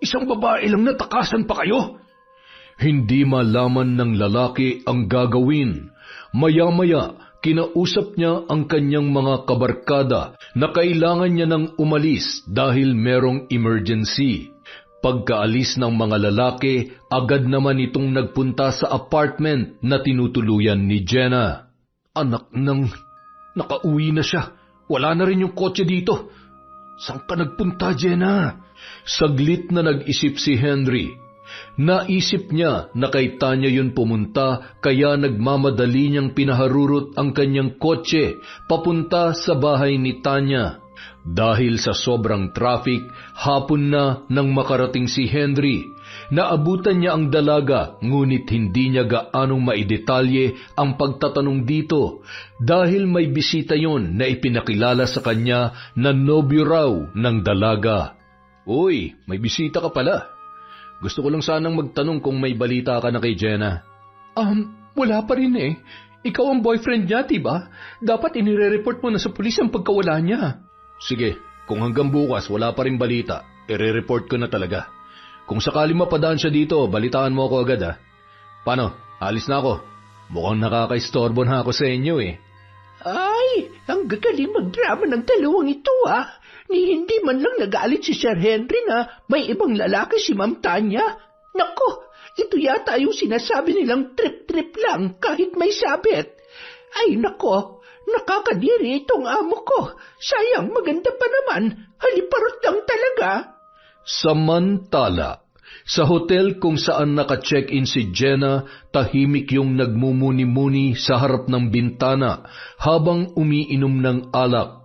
Isang babae lang natakasan pa kayo! Hindi malaman ng lalaki ang gagawin. Maya-maya, kinausap niya ang kanyang mga kabarkada na kailangan niya nang umalis dahil merong emergency. Pagkaalis ng mga lalaki, agad naman itong nagpunta sa apartment na tinutuluyan ni Jenna. Anak ng... nakauwi na siya. Wala na rin yung kotse dito. Saan ka nagpunta, Jenna? Saglit na nag-isip si Henry. Naisip niya na kay Tanya yun pumunta kaya nagmamadali niyang pinaharurot ang kanyang kotse papunta sa bahay ni Tanya. Dahil sa sobrang traffic, hapon na nang makarating si Henry. Naabutan niya ang dalaga ngunit hindi niya gaanong maidetalye ang pagtatanong dito dahil may bisita yon na ipinakilala sa kanya na nobyo raw ng dalaga. Uy, may bisita ka pala. Gusto ko lang sanang magtanong kung may balita ka na kay Jenna. Wala pa rin eh. Ikaw ang boyfriend niya, diba? Dapat inire-report mo na sa pulis ang pagkawala niya. Sige, kung hanggang bukas wala pa rin balita, ire-report ko na talaga. Kung sakali mapadaan siya dito, balitaan mo ako agad ha. Paano? Alis na ako. Mukhang nakakaistorbo na ako sa inyo eh. Ay, ang gagaling magdrama ng dalawang ito ah. Ni hindi man lang nagalit si Sir Henry na may ibang lalaki si Ma'am Tanya. Nako, ito yata yung sinasabi nilang trip-trip lang kahit may sabit. Ay nako, nakakadiri itong amo ko. Sayang, maganda pa naman. Haliparot lang talaga. Samantala, sa hotel kung saan naka-check-in si Jenna, tahimik yung nagmumuni-muni sa harap ng bintana habang umiinom ng alak.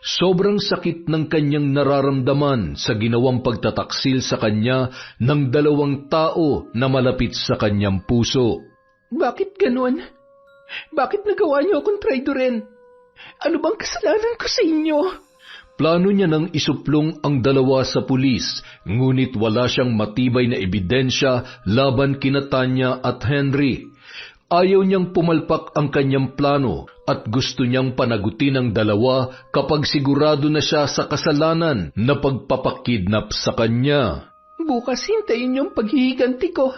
Sobrang sakit ng kanyang nararamdaman sa ginawang pagtataksil sa kanya ng dalawang tao na malapit sa kanyang puso. Bakit ganun? Bakit nagawa niyo akong traidorin? Ano bang kasalanan ko sa inyo? Plano niya nang isuplong ang dalawa sa pulis, ngunit wala siyang matibay na ebidensya laban kina Tanya at Henry. Ayaw niyang pumalpak ang kanyang plano at gusto niyang panagutin ang dalawa kapag sigurado na siya sa kasalanan na pagpapakidnap sa kanya. Bukas hintayin niyong paghihiganti ko,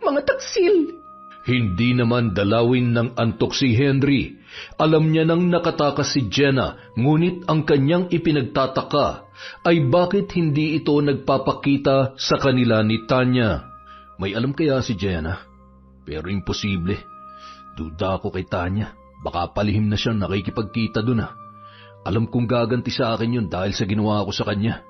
mga taksil. Hindi naman dalawin ng antok si Henry. Alam niya nang nakatakas si Jenna, ngunit ang kanyang ipinagtataka ay bakit hindi ito nagpapakita sa kanila ni Tanya. May alam kaya si Jenna? Pero imposible. Duda ako kay Tanya. Baka palihim na siyang nakikipagkita doon. Alam kong gaganti sa akin yun dahil sa ginawa ko sa kanya.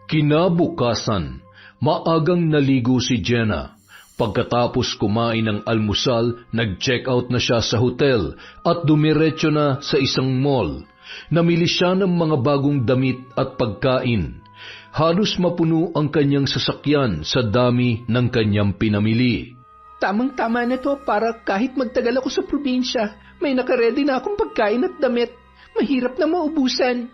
Kinabukasan, maagang naligo si Jenna. Pagkatapos kumain ng almusal, nag-check out na siya sa hotel at dumiretso na sa isang mall. Namili siya ng mga bagong damit at pagkain. Halos mapuno ang kanyang sasakyan sa dami ng kanyang pinamili. Tamang-tama na to para kahit magtagal ako sa probinsya, may nakaredy na akong pagkain at damit. Mahirap na maubusan.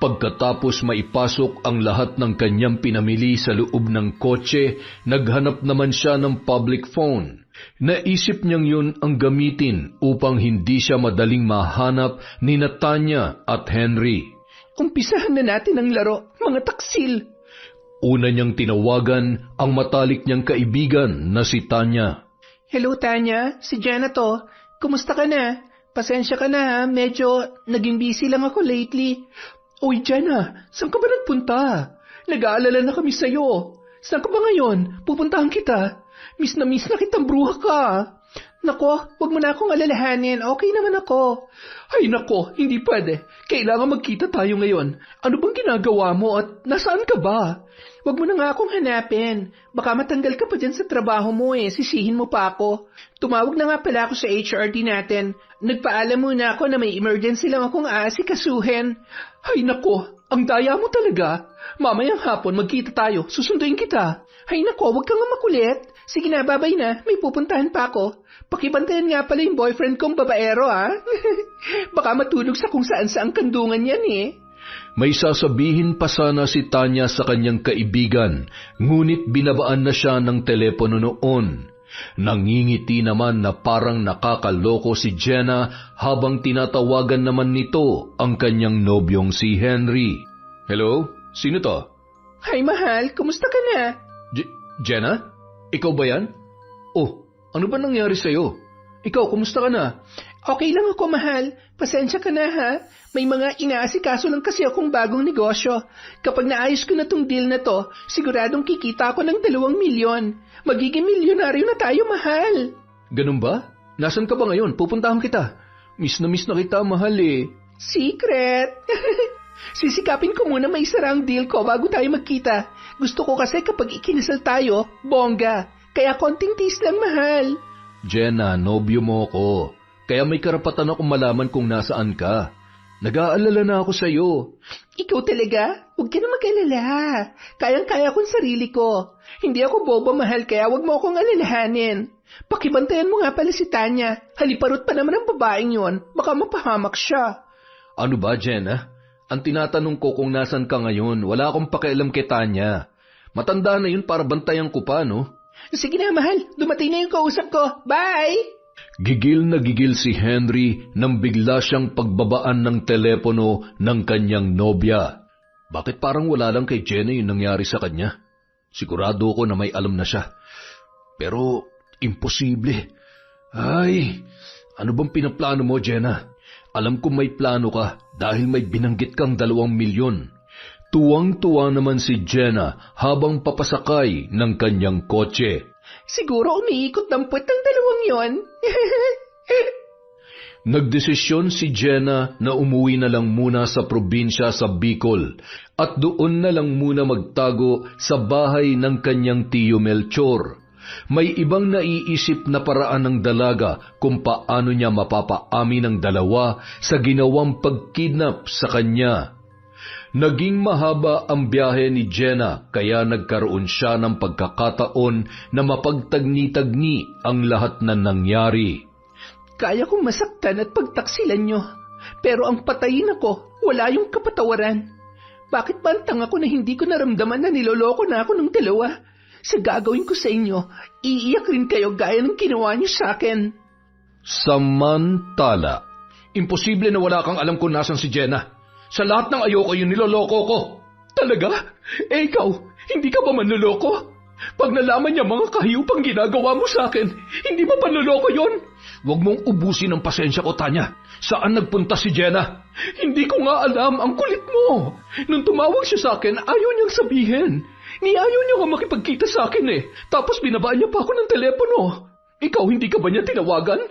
Pagkatapos maipasok ang lahat ng kanyang pinamili sa loob ng kotse, naghanap naman siya ng public phone. Naisip niyang yun ang gamitin upang hindi siya madaling mahanap ni Tanya at Henry. Umpisahan na natin ang laro, mga taksil. Una niyang tinawagan ang matalik niyang kaibigan na si Tanya. Hello Tanya, si Jenna to. Kumusta ka na? Pasensya ka na ha, medyo naging busy lang ako lately. Uy Jenna, saan ka ba nagpunta? Nag-aalala na kami sa'yo. Saan ka ba ngayon? Pupuntahan kita. Miss na kitang bruha ka. Nako, wag mo na akong alalahanin. Okay naman ako. Ay nako, hindi pwede. Kailangan magkita tayo ngayon. Ano bang ginagawa mo at nasaan ka ba? Wag mo na nga akong hanapin. Baka matanggal ka pa dyan sa trabaho mo sisihin mo pa ako. Tumawag na nga pala ako sa HRD natin. Nagpaalam muna ako na may emergency lang akong aasikasuhin. Ay nako, ang daya mo talaga. Mamayang hapon magkita tayo, susunduin kita. Ay nako, wag kang makulit. Sige na, babay na. May pupuntahan pa ako. Pakibantayan nga pala yung boyfriend kong babaero, ha? Baka matulog sa kung saan-saang kandungan yan, May sasabihin pa sana si Tanya sa kanyang kaibigan, ngunit binabaan na siya ng telepono noon. Nangingiti naman na parang nakakaloko si Jenna habang tinatawagan naman nito ang kanyang nobyong si Henry. Hello? Sino to? Hi, mahal. Kumusta ka na? Jenna? Ikaw ba yan? Oh, ano ba nangyari sa'yo? Ikaw, kumusta ka na? Okay lang ako, mahal. Pasensya ka na, ha? May mga inaasikaso lang kasi akong bagong negosyo. Kapag naayos ko na tong deal na to, siguradong kikita ako ng 2 milyon. Magiging milyonaryo na tayo, mahal. Ganun ba? Nasaan ka ba ngayon? Pupuntahan kita. Miss na kita, mahal Secret! Sisikapin ko muna maisara ang deal ko bago tayo magkita. Gusto ko kasi kapag ikinasal tayo, bongga. Kaya konting tease lang, mahal. Jenna, nobyo mo ko. Kaya may karapatan akong malaman kung nasaan ka. Nag-aalala na ako sa'yo. Ikaw talaga? Huwag ka na mag-alala. Kayang-kaya akong sarili ko. Hindi ako boba, mahal, kaya huwag mo akong alalahanin. Pakibantayan mo nga pala si Tanya. Haliparot pa naman ang babaeng yon. Baka mapahamak siya. Ano ba, Jenna? Ang tinatanong ko kung nasan ka ngayon, wala akong pakialam kay Tanya. Matanda na yun para bantayan ko pa, no? Sige na, mahal. Dumating na yung kausap ko. Bye! Gigil na gigil si Henry nang bigla siyang pagbabaan ng telepono ng kanyang nobya. Bakit parang wala lang kay Jenna yung nangyari sa kanya? Sigurado ko na may alam na siya. Pero, imposible. Ay, ano bang pinaplano mo, Jenna? Alam kong may plano ka dahil may binanggit kang 2 milyon. Tuwang-tuwa naman si Jenna habang papasakay ng kanyang kotse. Siguro umiikot ng puwet ang dalawang yon. Nagdesisyon si Jenna na umuwi na lang muna sa probinsya sa Bicol at doon na lang muna magtago sa bahay ng kanyang tiyo Melchor. May ibang naiisip na paraan ng dalaga kung paano niya mapapaamin ang dalawa sa ginawang pagkidnap sa kanya. Naging mahaba ang biyahe ni Jenna kaya nagkaroon siya ng pagkakataon na mapagtagni-tagni ang lahat na nangyari. Kaya kong masaktan at pagtaksilan nyo, pero ang patayin ako, wala yung kapatawaran. Bakit ba ang tanga ko na hindi ko naramdaman na niloloko na ako ng dalawa? Sa gagawin ko sa inyo, iiyak rin kayo gaya ng ginawa nyo sa akin. Samantala, imposible na wala kang alam kung nasan si Jenna. Sa lahat ng ayoko yung niloloko ko. Talaga? Eh ikaw, hindi ka ba manloloko? Pag nalaman niya mga kahiyupang ginagawa mo sa akin, hindi ba panloloko yon? Huwag mong ubusin ang pasensya ko, Tanya. Saan nagpunta si Jenna? Hindi ko nga alam, ang kulit mo. Nung tumawag siya sa akin, ayaw niyang sabihin. Ayaw niya nga makipagkita sa akin eh. Tapos binabaan niya pa ako ng telepono. Ikaw, hindi ka ba niya tinawagan?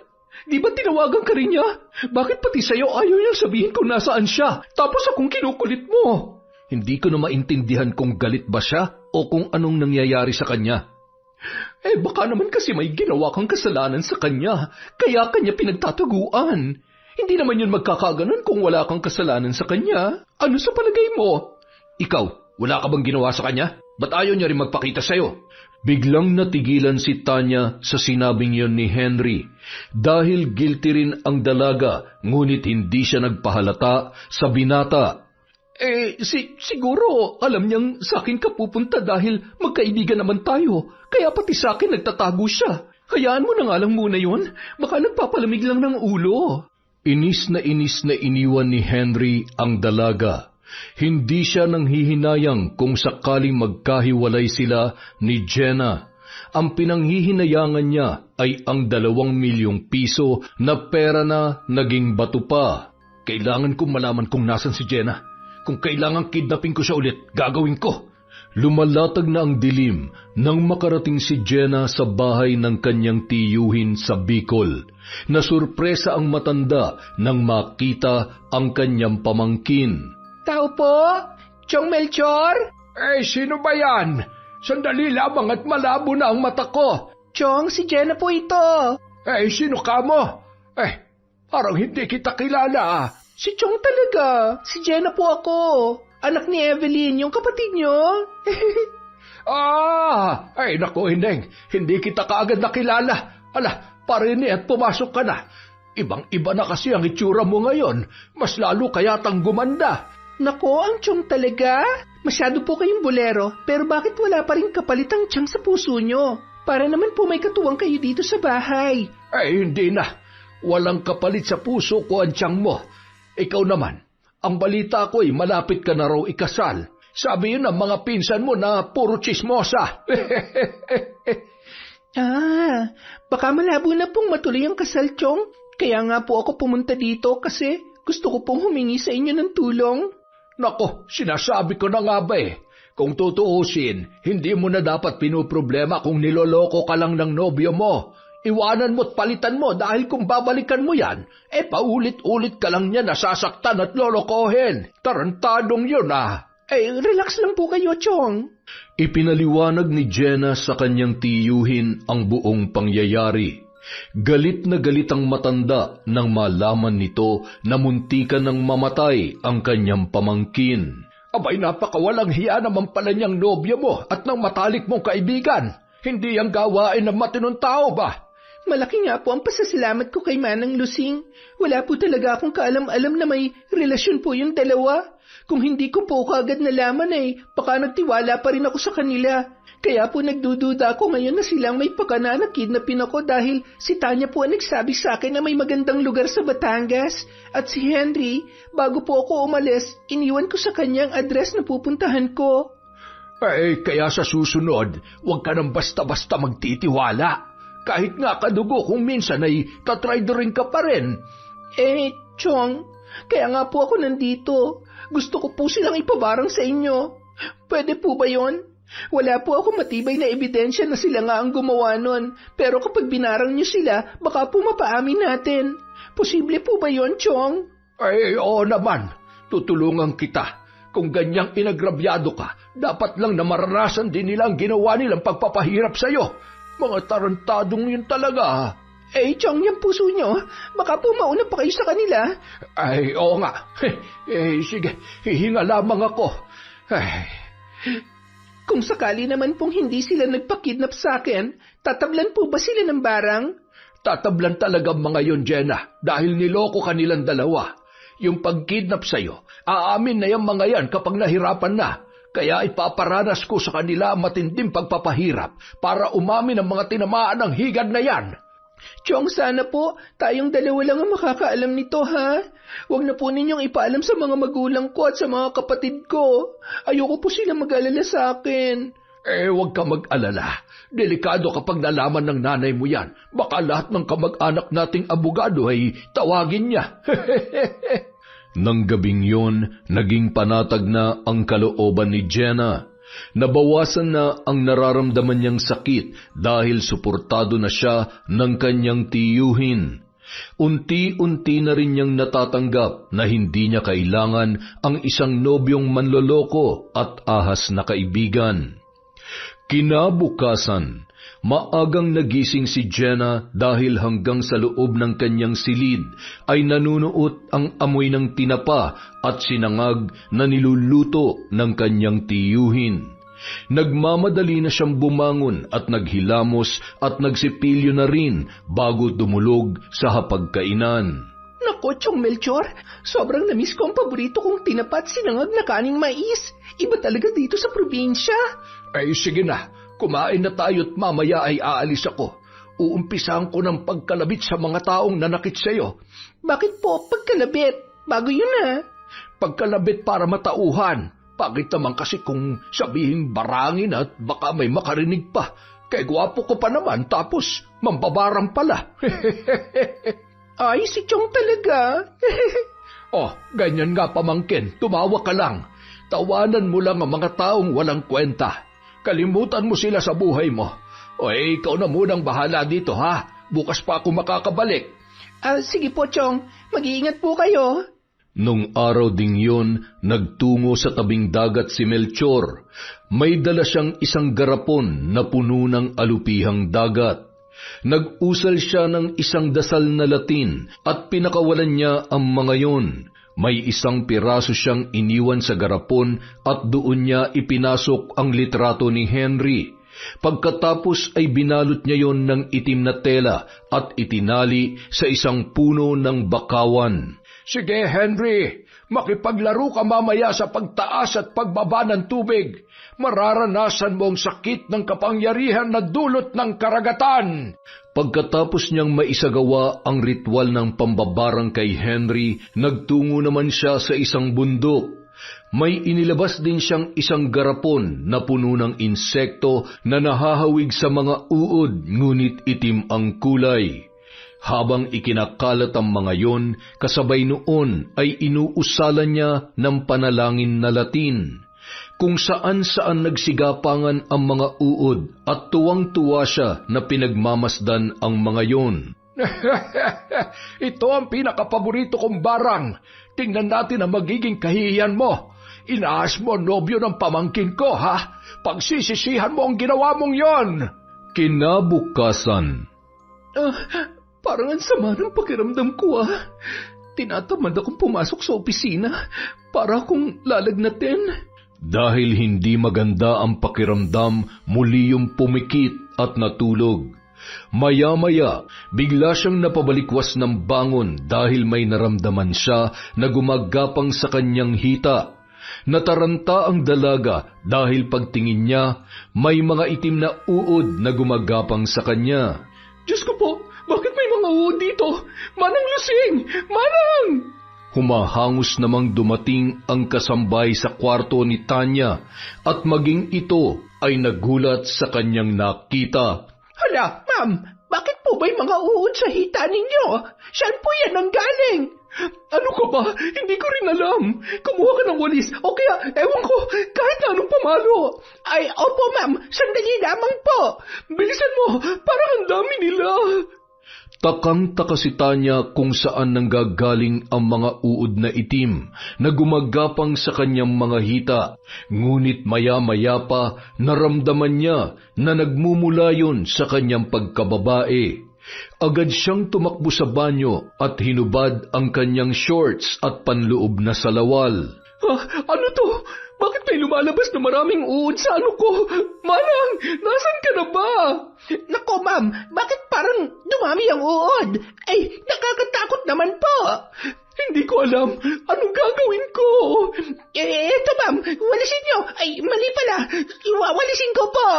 Di ba tinawagan ka rin niya? Bakit pati sa'yo ayaw niyang sabihin kung nasaan siya? Tapos akong kinukulit mo. Hindi ko na maintindihan kung galit ba siya o kung anong nangyayari sa kanya. Eh baka naman kasi may ginawa kang kasalanan sa kanya, kaya kanya pinagtataguan. Hindi naman yun magkakaganon kung wala kang kasalanan sa kanya. Ano sa palagay mo? Ikaw, wala ka bang ginawa sa kanya? Ba't ayaw niya rin magpakita sa'yo? Biglang natigilan si Tanya sa sinabing yon ni Henry dahil guilty rin ang dalaga ngunit hindi siya nagpahalata sa binata. Siguro alam niyang sa akin ka pupunta dahil magkaibigan naman tayo, kaya pati sa akin nagtatago siya. Hayaan mo na nga lang muna yun, baka nagpapalamig lang ng ulo. Inis na iniwan ni Henry ang dalaga. Hindi siya nanghihinayang kung sakaling magkahiwalay sila ni Jenna. Ang pinanghihinayangan niya ay ang 2 milyong piso na pera na naging bato pa. Kailangan kong malaman kung nasan si Jenna. Kung kailangan kidnapin ko siya ulit, gagawin ko. Lumalatag na ang dilim nang makarating si Jenna sa bahay ng kanyang tiyuhin sa Bicol. Nasurpresa ang matanda nang makita ang kanyang pamangkin. Tao po? Chong Melchor? Sino ba yan? Sandali lamang at malabo na ang mata ko. Chong, si Jenna po ito. Sino ka mo? Parang hindi kita kilala. Si Chong talaga. Si Jenna po ako. Anak ni Evelyn, yung kapatid nyo. Naku, Hineng. Hindi kita kaagad nakilala. Parini at pumasok ka na. Ibang-iba na kasi ang itsura mo ngayon. Mas lalo kayatang gumanda. Nako, ang Chong talaga. Masyado po kayong bolero, pero bakit wala pa rin kapalit ang tiyang sa puso nyo? Para naman po may katuwang kayo dito sa bahay. Hindi na. Walang kapalit sa puso ko ang tiyang mo. Ikaw naman, ang balita ko'y malapit ka na raw ikasal. Sabi yun ng mga pinsan mo na puro chismosa. Baka malabo na pong matuloy ang kasal, Chong. Kaya nga po ako pumunta dito kasi gusto ko pong humingi sa inyo ng tulong. Nako, sinasabi ko na nga ba eh. Kung tutuusin, hindi mo na dapat pinoproblema kung niloloko ka lang ng nobyo mo. Iwanan mo't palitan mo dahil kung babalikan mo yan, paulit-ulit ka lang niya nasasaktan at lolokohin. Tarantadong yun Relax lang po kayo, Chong. Ipinaliwanag ni Jenna sa kanyang tiyuhin ang buong pangyayari. Galit na galit ang matanda nang malaman nito na muntikan ng mamatay ang kanyang pamangkin. Abay, napakawalang hiya naman pala niyang nobya mo at ng matalik mong kaibigan. Hindi ang gawain ng matinong tao ba? Malaki nga po ang pasasalamat ko kay Manang Lusing. Wala po talaga akong kaalam-alam na may relasyon po yung dalawa. Kung hindi ko po kaagad nalaman baka nagtiwala pa rin ako sa kanila. Kaya po nagdududa ako ngayon na silang may pagana na kidnapin ako dahil si Tanya po ang nagsabi sa akin na may magandang lugar sa Batangas. At si Henry, bago po ako umalis, iniwan ko sa kanyang address na pupuntahan ko. Kaya sa susunod, huwag ka nang basta-basta magtitiwala. Kahit nga kadugo kung minsan ay tatry rin ka pa rin. Chong, Kaya nga po ako nandito. Gusto ko po silang ipabarang sa inyo. Pwede po ba yon? Wala po ako matibay na ebidensya na sila nga ang gumawa nun. Pero kapag binarang niyo sila, baka po mapaamin natin. Posible po ba yon, Chong? Ay, oo naman. Tutulungan kita. Kung ganyang inagrabyado ka, dapat lang na maranasan din nila ang ginawa nilang pagpapahirap sa'yo. Mga tarantadong yun talaga. Chong, yung puso nyo, baka po mauna pa kayo sa kanila. Ay, oo nga. Sige, hihinga lamang ako. Ay. Kung sakali naman pong hindi sila nagpakidnap sa akin, tatablan po ba sila ng barang? Tatablan talaga mga yon, Jenna, dahil niloko kanilang dalawa. Yung pagkidnap sa'yo, aamin na yung mga yan kapag nahirapan na. Kaya ipaparanas ko sa kanila ang matinding pagpapahirap para umamin ang mga tinamaan ng higad na yan. Chong, sana po, tayong dalawa lang ang makakaalam nito, ha? Huwag na po ninyong ipaalam sa mga magulang ko at sa mga kapatid ko. Ayoko po sila mag-alala sa akin. Huwag ka mag-alala. Delikado kapag nalaman ng nanay mo yan. Baka lahat ng kamag-anak nating abogado ay tawagin niya. Nang gabing yon, naging panatag na ang kalooban ni Jenna. Nabawasan na ang nararamdaman niyang sakit dahil suportado na siya ng kanyang tiyuhin. Unti-unti na rin niyang natatanggap na hindi niya kailangan ang isang nobyong manloloko at ahas na kaibigan. Kinabukasan, maagang nagising si Jenna dahil hanggang sa loob ng kanyang silid ay nanunuot ang amoy ng tinapa at sinangag na niluluto ng kanyang tiyuhin. Nagmamadali na siyang bumangon at naghilamos at nagsipilyo na rin bago dumulog sa hapagkainan. Naku, Chong Melchor, sobrang namiss ko ang paborito kong tinapa at sinangag na kaning mais. Iba talaga dito sa probinsya. Sige na, kumain na tayo't mamaya ay aalis ako. Uumpisahan ko ng pagkalabit sa mga taong nanakit sa'yo. Bakit po pagkalabit? Bago yun, ha? Pagkalabit para matauhan. Bakit naman kasi kung sabihin barangin at baka may makarinig pa. Kaya gwapo ko pa naman tapos mambabarang pala. Ay, si Chong talaga. Ganyan nga pamangkin, tumawa ka lang. Tawanan mo lang ang mga taong walang kwenta. Kalimutan mo sila sa buhay mo. Ikaw na munang bahala dito, ha? Bukas pa ako makakabalik. Sige po, Chong. Mag-iingat po kayo. Nung araw ding yun, nagtungo sa tabing dagat si Melchor. May dala siyang isang garapon na puno ng alupihang dagat. Nag-usal siya ng isang dasal na Latin at pinakawalan niya ang mga yon. May isang piraso siyang iniwan sa garapon at doon niya ipinasok ang litrato ni Henry. Pagkatapos ay binalot niya yon ng itim na tela at itinali sa isang puno ng bakawan. Sige, Henry, makipaglaro ka mamaya sa pagtaas at pagbaba ng tubig. Mararanasan mo ang sakit ng kapangyarihan na dulot ng karagatan. Pagkatapos niyang maisagawa ang ritual ng pambabarang kay Henry, nagtungo naman siya sa isang bundok. May inilabas din siyang isang garapon na puno ng insekto na nahahawig sa mga uod, ngunit itim ang kulay. Habang ikinakalat ang mga yon, kasabay noon ay inuusalan niya ng panalangin na Latin, kung saan-saan nagsigapangan ang mga uod at tuwang-tuwa siya na pinagmamasdan ang mga yon. Ito ang pinakapaborito kong barang. Tingnan natin ang magiging kahihiyan mo. Inaas mo ang nobyo ng pamangkin ko, ha? Pagsisisihan mo ang ginawa mong yon. Kinabukasan. Parang ang sama ng pakiramdam ko, Tinatamad akong pumasok sa opisina para akong lalagnatin. Dahil hindi maganda ang pakiramdam, muli yung pumikit at natulog. Maya-maya, bigla siyang napabalikwas ng bangon dahil may naramdaman siya na gumagapang sa kanyang hita. Nataranta ang dalaga dahil pagtingin niya, may mga itim na uod na gumagapang sa kanya. Diyos ko po, bakit may mga uod dito? Manang lusing! Manang! Humahangos namang dumating ang kasambay sa kwarto ni Tanya at maging ito ay nagulat sa kanyang nakita. Hala, ma'am, bakit po ba'y mga uod sa hita ninyo? Saan po yan ang galing? Ano ka ba? Hindi ko rin alam. Kumuha ka ng walis o kaya, ewan ko, kahit na anong pamalo. Ay, opo ma'am, sandali lamang po. Bilisan mo, parang ang dami nila. Takang-taka si Tanya kung saan nanggagaling ang mga uod na itim na gumagapang sa kanyang mga hita. Ngunit maya-maya pa naramdaman niya na nagmumula yun sa kanyang pagkababae. Agad siyang tumakbo sa banyo at hinubad ang kanyang shorts at panloob na salawal. Ano to? Bakit may lumalabas na maraming uod sa ano ko? Manang, nasan ka na ba? Nako ma'am, bakit parang dumami ang uod? Ay, nakakatakot naman po. Hindi ko alam. Anong gagawin ko? Eto ma'am, walisin niyo. Ay, mali pala. Walisin ko po.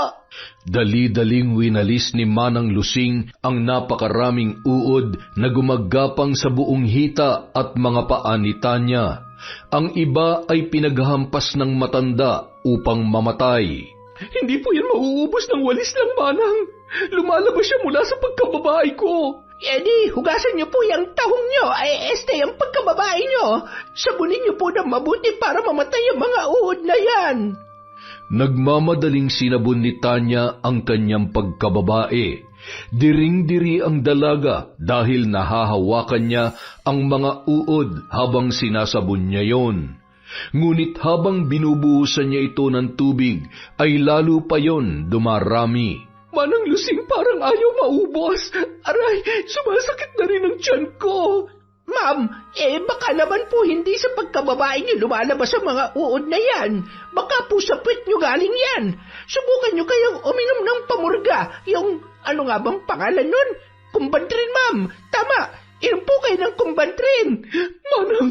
Dali-daling winalis ni Manang Lusing ang napakaraming uod na gumagapang sa buong hita at mga paa ni Tanya. Ang iba ay pinaghampas ng matanda upang mamatay. Hindi po yan mauubos ng walis lang, Manang. Lumalabas siya mula sa pagkababae ko. Di, hugasan niyo po yung tahong niyo. Ang pagkababae niyo. Sabunin niyo po na mabuti para mamatay ang mga uod na yan. Nagmamadaling sinabon ni Tanya ang kanyang pagkababae. Diring-diri ang dalaga dahil nahahawakan niya ang mga uod habang sinasabon niya yon. Ngunit habang binubuhusan niya ito ng tubig, ay lalo pa yon dumarami. Manang Lusing, parang ayaw maubos. Aray, sumasakit na rin ang tiyan ko. Ma'am, baka naman po hindi sa pagkababae niyo lumalabas ang mga uod na yan. Baka po sa puwet niyo galing yan. Subukan niyo kayang uminom ng pamurga. Yung, ano nga bang pangalan nun? Kumbantrin, ma'am. Tama, inom po kayo ng kumbantrin. Manang,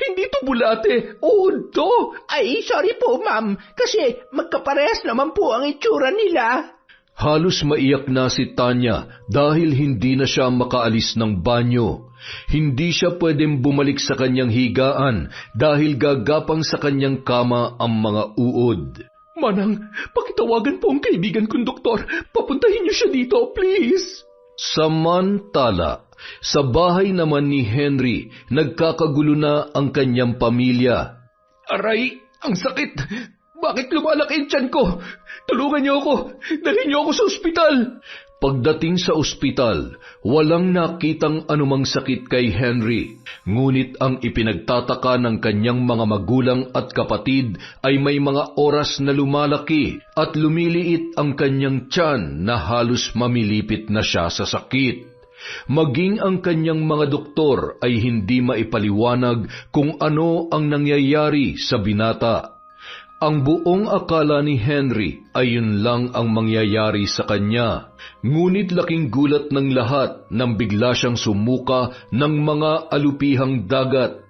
hindi to bulate. Uod to. Ay, sorry po, ma'am. Kasi magkaparehas naman po ang itsura nila. Halos maiyak na si Tanya dahil hindi na siya makaalis ng banyo. Hindi siya pwedeng bumalik sa kanyang higaan dahil gagapang sa kanyang kama ang mga uod. Manang, pakitawagan po ang kaibigan kong doktor. Papuntahin niyo siya dito, please. Samantala, sa bahay naman ni Henry, nagkakagulo na ang kanyang pamilya. Aray, ang sakit. Bakit lumalaki ang tiyan ko? Tulungan niyo ako. Dalhin niyo ako sa ospital. Pagdating sa ospital, walang nakitang anumang sakit kay Henry. Ngunit ang ipinagtataka ng kanyang mga magulang at kapatid ay may mga oras na lumalaki at lumiliit ang kanyang tiyan na halos mamilipit na siya sa sakit. Maging ang kanyang mga doktor ay hindi maipaliwanag kung ano ang nangyayari sa binata. Ang buong akala ni Henry ay yun lang ang mangyayari sa kanya. Ngunit laking gulat ng lahat nang bigla siyang sumuka ng mga alupihang dagat.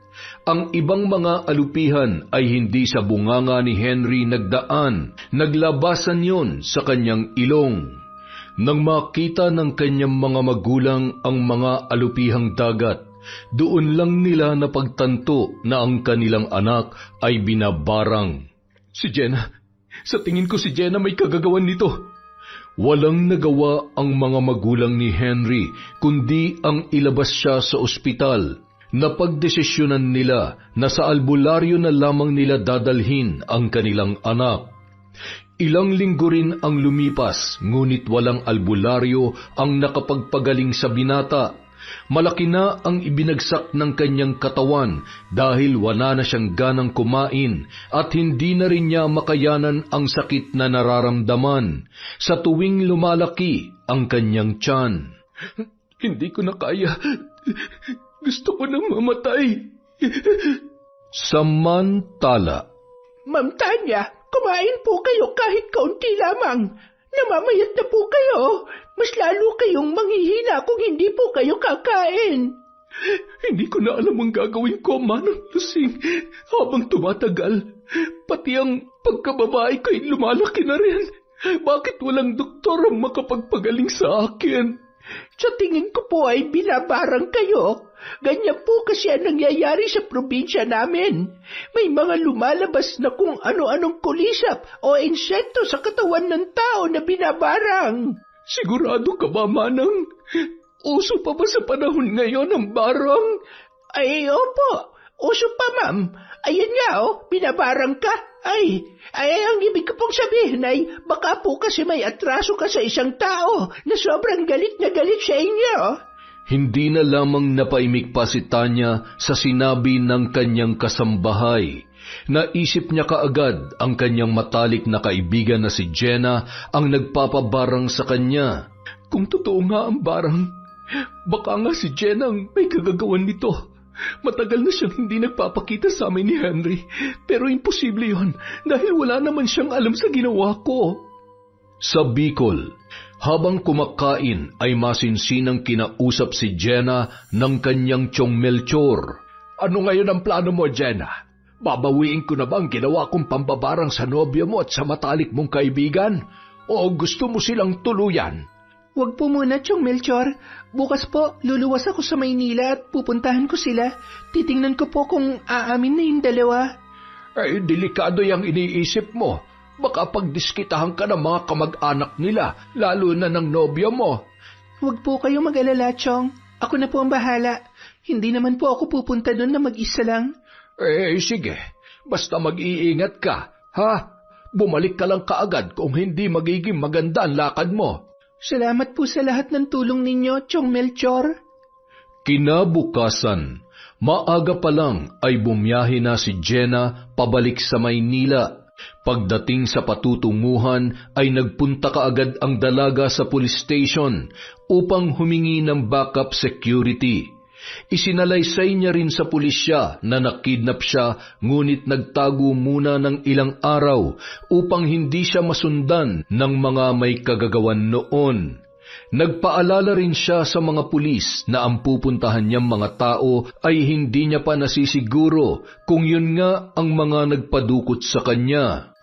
Ang ibang mga alupihan ay hindi sa bunganga ni Henry nagdaan, naglabasan yon sa kanyang ilong. Nang makita ng kanyang mga magulang ang mga alupihang dagat, doon lang nila napagtanto na ang kanilang anak ay binabarang. Si Jenna. Sa tingin ko si Jenna may kagagawan nito. Walang nagawa ang mga magulang ni Henry kundi ang ilabas siya sa ospital. Napagdesisyonan nila na sa albularyo na lamang nila dadalhin ang kanilang anak. Ilang linggo rin ang lumipas, ngunit walang albularyo ang nakapagpagaling sa binata. Malaki na ang ibinagsak ng kanyang katawan dahil wala na siyang ganang kumain at hindi na rin niya makayanan ang sakit na nararamdaman sa tuwing lumalaki ang kanyang tiyan. Hindi ko na kaya. Gusto ko nang mamatay. Samantala, Ma'am Tanya, kumain po kayo kahit kaunti lamang. Namamayat na po kayo. Mas lalo kayong manghihina kung hindi po kayo kakain. Hindi ko na alam ang gagawin ko, Manang Lusing. Habang tumatagal, pati ang pagkababae ko'y lumalaki na rin. Bakit walang doktor ang makapagpagaling sa akin? Sa tingin ko po ay binabarang kayo. Ganyan po kasi ang nangyayari sa probinsya namin. May mga lumalabas na kung ano-anong kulisap o insekto sa katawan ng tao na binabarang. Sigurado ka ba, Manang? Uso pa ba sa panahon ngayon ang barang? Ay, opo. Uso pa, ma'am. Ayan nga, binabarang ka. Ay, ang ibig ko pong sabihin ay baka po kasi may atraso ka sa isang tao na sobrang galit na galit sa inyo. Hindi na lamang napaimik pa si Tanya sa sinabi ng kanyang kasambahay. Naisip niya kaagad ang kanyang matalik na kaibigan na si Jenna ang nagpapabarang sa kanya. Kung totoo nga ang barang, baka nga si Jenna ang may kagagawan nito. Matagal na siyang hindi nagpapakita sa amin ni Henry, pero imposible yon dahil wala naman siyang alam sa ginawa ko. Sa Bicol, habang kumakain ay masinsinang kinausap si Jenna ng kanyang tiyong Melchor. Ano ngayon ang plano mo, Jenna? Babawiin ko na ba ang ginawa kong pambabarang sa nobyo mo at sa matalik mong kaibigan? O gusto mo silang tuluyan? Huwag po muna, Tiyong Melchor. Bukas po, luluwas ako sa Maynila at pupuntahan ko sila. Titingnan ko po kung aamin na yung dalawa. Ay, delikado yung iniisip mo. Baka pagdiskitahan ka ng mga kamag-anak nila, lalo na ng nobyo mo. Huwag po kayo mag-alala, Tiyong. Ako na po ang bahala. Hindi naman po ako pupunta doon na mag-isa lang. Sige. Basta mag-iingat ka, ha? Bumalik ka lang kaagad kung hindi magiging maganda ang lakad mo. Salamat po sa lahat ng tulong ninyo, Tiyong Melchor. Kinabukasan, maaga pa lang ay bumiyahe na si Jenna pabalik sa Maynila. Pagdating sa patutunguhan ay nagpunta kaagad ang dalaga sa police station upang humingi ng backup security. Isinalaysay niya rin sa pulisya na nakidnap siya ngunit nagtago muna ng ilang araw upang hindi siya masundan ng mga may kagagawan noon. Nagpaalala rin siya sa mga pulis na ang pupuntahan niyang mga tao ay hindi niya pa nasisiguro kung yun nga ang mga nagpadukot sa kanya.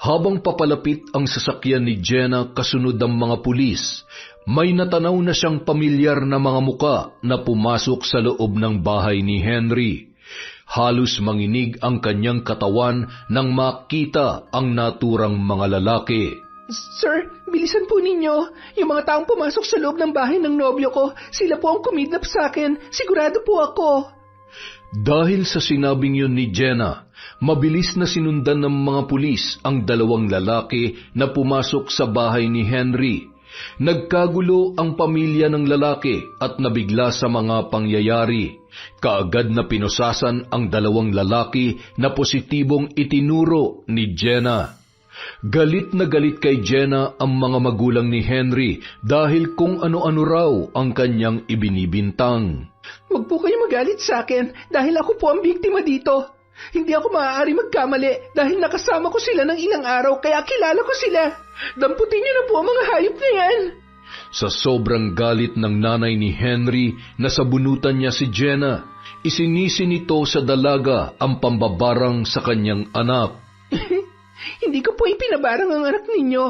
Habang papalapit ang sasakyan ni Jenna kasunod ang mga pulis, may natanaw na siyang pamilyar na mga muka na pumasok sa loob ng bahay ni Henry. Halos manginig ang kanyang katawan nang makita ang naturang mga lalaki. Sir, bilisan po ninyo. Yung mga taong pumasok sa loob ng bahay ng nobyo ko, sila po ang kumidnap sa akin. Sigurado po ako. Dahil sa sinabing yun ni Jenna, mabilis na sinundan ng mga pulis ang dalawang lalaki na pumasok sa bahay ni Henry. Nagkagulo ang pamilya ng lalaki at nabigla sa mga pangyayari. Kaagad na pinusasan ang dalawang lalaki na positibong itinuro ni Jenna. Galit na galit kay Jenna ang mga magulang ni Henry dahil kung ano-ano raw ang kanyang ibinibintang. Huwag po kayo magalit sa akin dahil ako po ang biktima dito. Hindi ako maaari magkamali dahil nakasama ko sila ng ilang araw kaya kilala ko sila. Damputin niyo na po ang mga hayop na yan. Sa sobrang galit ng nanay ni Henry na sabunutan niya si Jenna, isinisi nito sa dalaga ang pambabarang sa kanyang anak. Hindi ko po ipinabarang ang anak ninyo.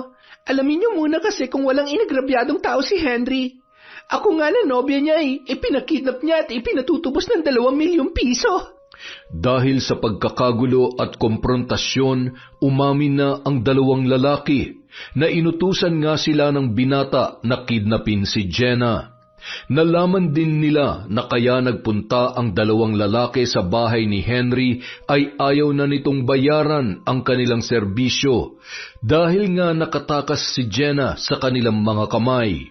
Alamin niyo muna kasi kung walang inagrabyadong tao si Henry. Ako nga na nobya niya ipinakidnap niya at ipinatutubos ng 2 milyong piso. Dahil sa pagkakagulo at komprontasyon, umamin na ang dalawang lalaki na inutusan nga sila ng binata na kidnapin si Jenna. Nalaman din nila na kaya nagpunta ang dalawang lalaki sa bahay ni Henry ay ayaw na nitong bayaran ang kanilang serbisyo dahil nga nakatakas si Jenna sa kanilang mga kamay.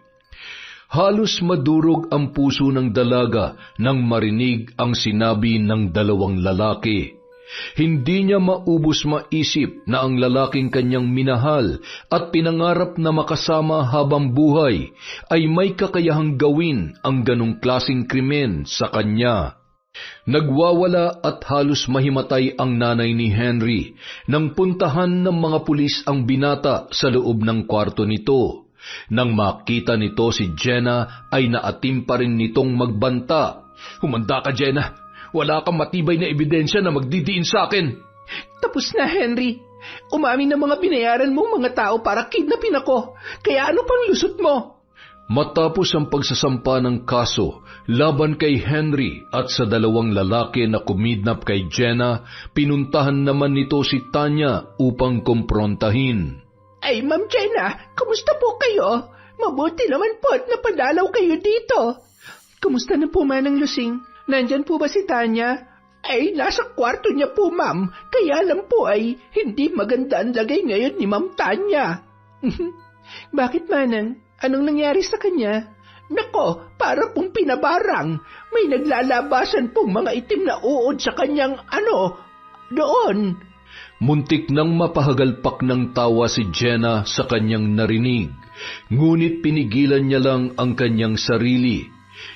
Halos madurog ang puso ng dalaga nang marinig ang sinabi ng dalawang lalaki. Hindi niya maubos maisip na ang lalaking kanyang minahal at pinangarap na makasama habang buhay ay may kakayahang gawin ang ganong klaseng krimen sa kanya. Nagwawala at halos mahimatay ang nanay ni Henry nang puntahan ng mga pulis ang binata sa loob ng kwarto nito. Nang makita nito si Jenna ay naatim pa rin nitong magbanta. Humanda ka, Jenna. Wala kang matibay na ebidensya na magdidiin sa akin. Tapos na, Henry. Umamin ng mga binayaran mong mga tao para kidnapin ako. Kaya ano pang lusot mo? Matapos ang pagsasampa ng kaso laban kay Henry at sa dalawang lalaki na kumidnap kay Jenna, pinuntahan naman nito si Tanya upang kumprontahin. Ay, Ma'am Jenna, kumusta po kayo? Mabuti naman po at napadalaw kayo dito. Kumusta na po Manang Lusing? Nandyan po ba si Tanya? Ay, nasa kwarto niya po, ma'am. Kaya lang po ay hindi maganda ang lagay ngayon ni Ma'am Tanya. Bakit, Manang? Anong nangyari sa kanya? Nako, para pong pinabarang. May naglalabasan pong mga itim na uod sa kanyang doon. Muntik nang mapahagalpak ng tawa si Jenna sa kanyang narinig, ngunit pinigilan niya lang ang kanyang sarili.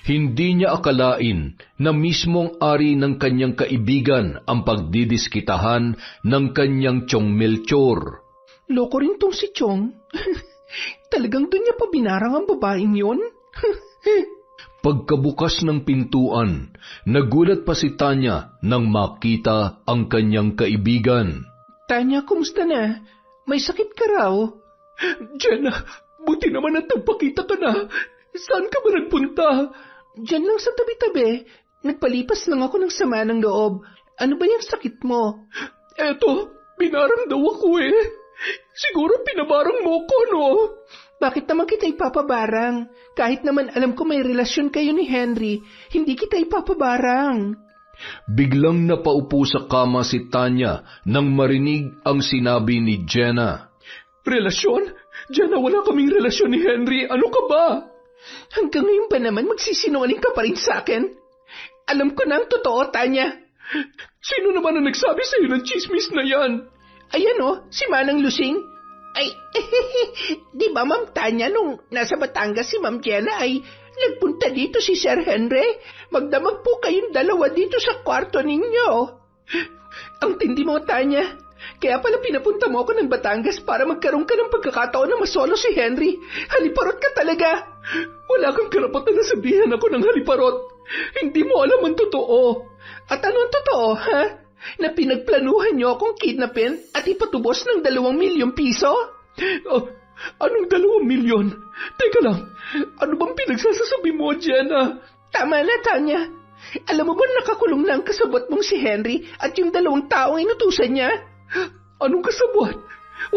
Hindi niya akalain na mismong ari ng kanyang kaibigan ang pagdidiskitahan ng kanyang Chong Melchor. Loko rin tong si Chong. Talagang doon niya pa binarang ang babaeng yun? Pagkabukas ng pintuan, nagulat pa si Tanya nang makita ang kanyang kaibigan. Tanya, kumusta na? May sakit ka raw? Jenna, buti naman at nagpakita ka na. Saan ka ba nagpunta? Diyan lang sa tabi-tabi. Nagpalipas lang ako ng sama ng loob. Ano ba yung sakit mo? Eto, binarang daw ako eh. Siguro pinabarang mo ko, no? Bakit naman kita ipapabarang? Kahit naman alam ko may relasyon kayo ni Henry, hindi kita ipapabarang. Biglang napaupo sa kama si Tanya nang marinig ang sinabi ni Jenna. Relasyon? Jenna, wala kaming relasyon ni Henry. Ano ka ba? Hanggang ngayon ba naman magsisinungaling ka pa rin sa akin? Alam ko na ang totoo, Tanya. Sino naman ang nagsabi sa'yo ng chismis na yan? Ayan si Manang Lusing. Ay, di ba Ma'am Tanya nung nasa Batangas si Ma'am Jenna ay nagpunta dito si Sir Henry? Magdamag po kayong dalawa dito sa kwarto ninyo. Ang tindi mo, Tanya. Kaya pala pinapunta mo ako ng Batangas para magkaroon ka ng pagkakataon na masolo si Henry. Haliparot ka talaga. Wala kang karapatan na sabihan ako ng haliparot. Hindi mo alam ang totoo. At anong totoo, ha? Na pinagplanuhan niyo akong kidnapin at ipatubos ng 2 milyong piso? Anong 2 milyon? Teka lang, ano bang pinagsasasabi mo, Jenna? Tama na, Tanya. Alam mo ba nakakulong na ang kasabot mong si Henry at yung 2 taong inutusan niya? Anong kasabot?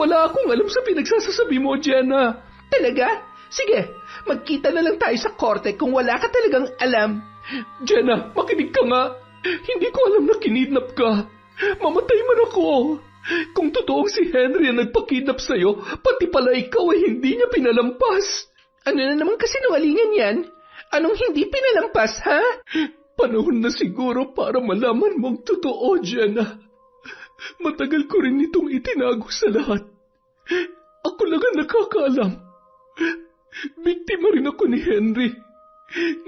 Wala akong alam sa pinagsasasabi mo, Jenna. Talaga? Sige, magkita na lang tayo sa korte kung wala ka talagang alam. Jenna, makinig ka nga. Hindi ko alam na kinidnap ka. Mamatay man ako. Kung totoong si Henry ang nagpakidnap sa'yo, pati pala ikaw ay hindi niya pinalampas. Ano na naman kasinungalingan yan? Anong hindi pinalampas, ha? Panahon na siguro para malaman mong totoo, Jenna. Matagal ko rin itong itinago sa lahat. Ako lang ang nakakaalam. Biktima rin ako ni Henry.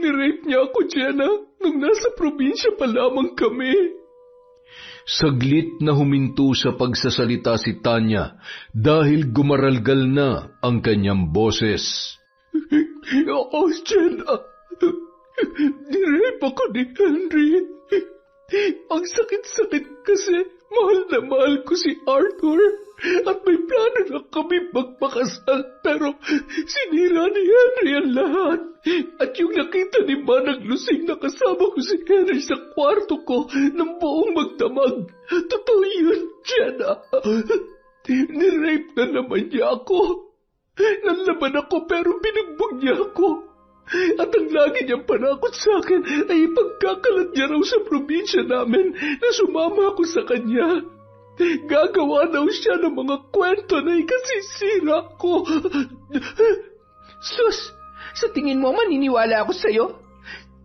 Nirape niya ako, Jenna, nung nasa probinsya pa lamang kami. Saglit na huminto sa pagsasalita si Tanya dahil gumaralgal na ang kanyang boses. Oo, Jenna. Nirape ako ni Henry. Ang sakit-sakit kasi mahal na mahal ko si Arthur at may plano na kami magpakasal pero sinira ni Henry ang lahat. At yung nakita ni Manang Lusing na kasama ko si Henry sa kwarto ko ng buong magdamag. Totoo yun, Jenna. Nirape na naman niya ako. Nanlaban ako pero binugbog niya ako. At ang lagi niyang panakot sa akin ay ipagkakalat niya raw sa probinsya namin na sumama ako sa kanya. Gagawa daw siya ng mga kwento na ikasisira ko. Sus, sa tingin mo maniniwala ako sa'yo?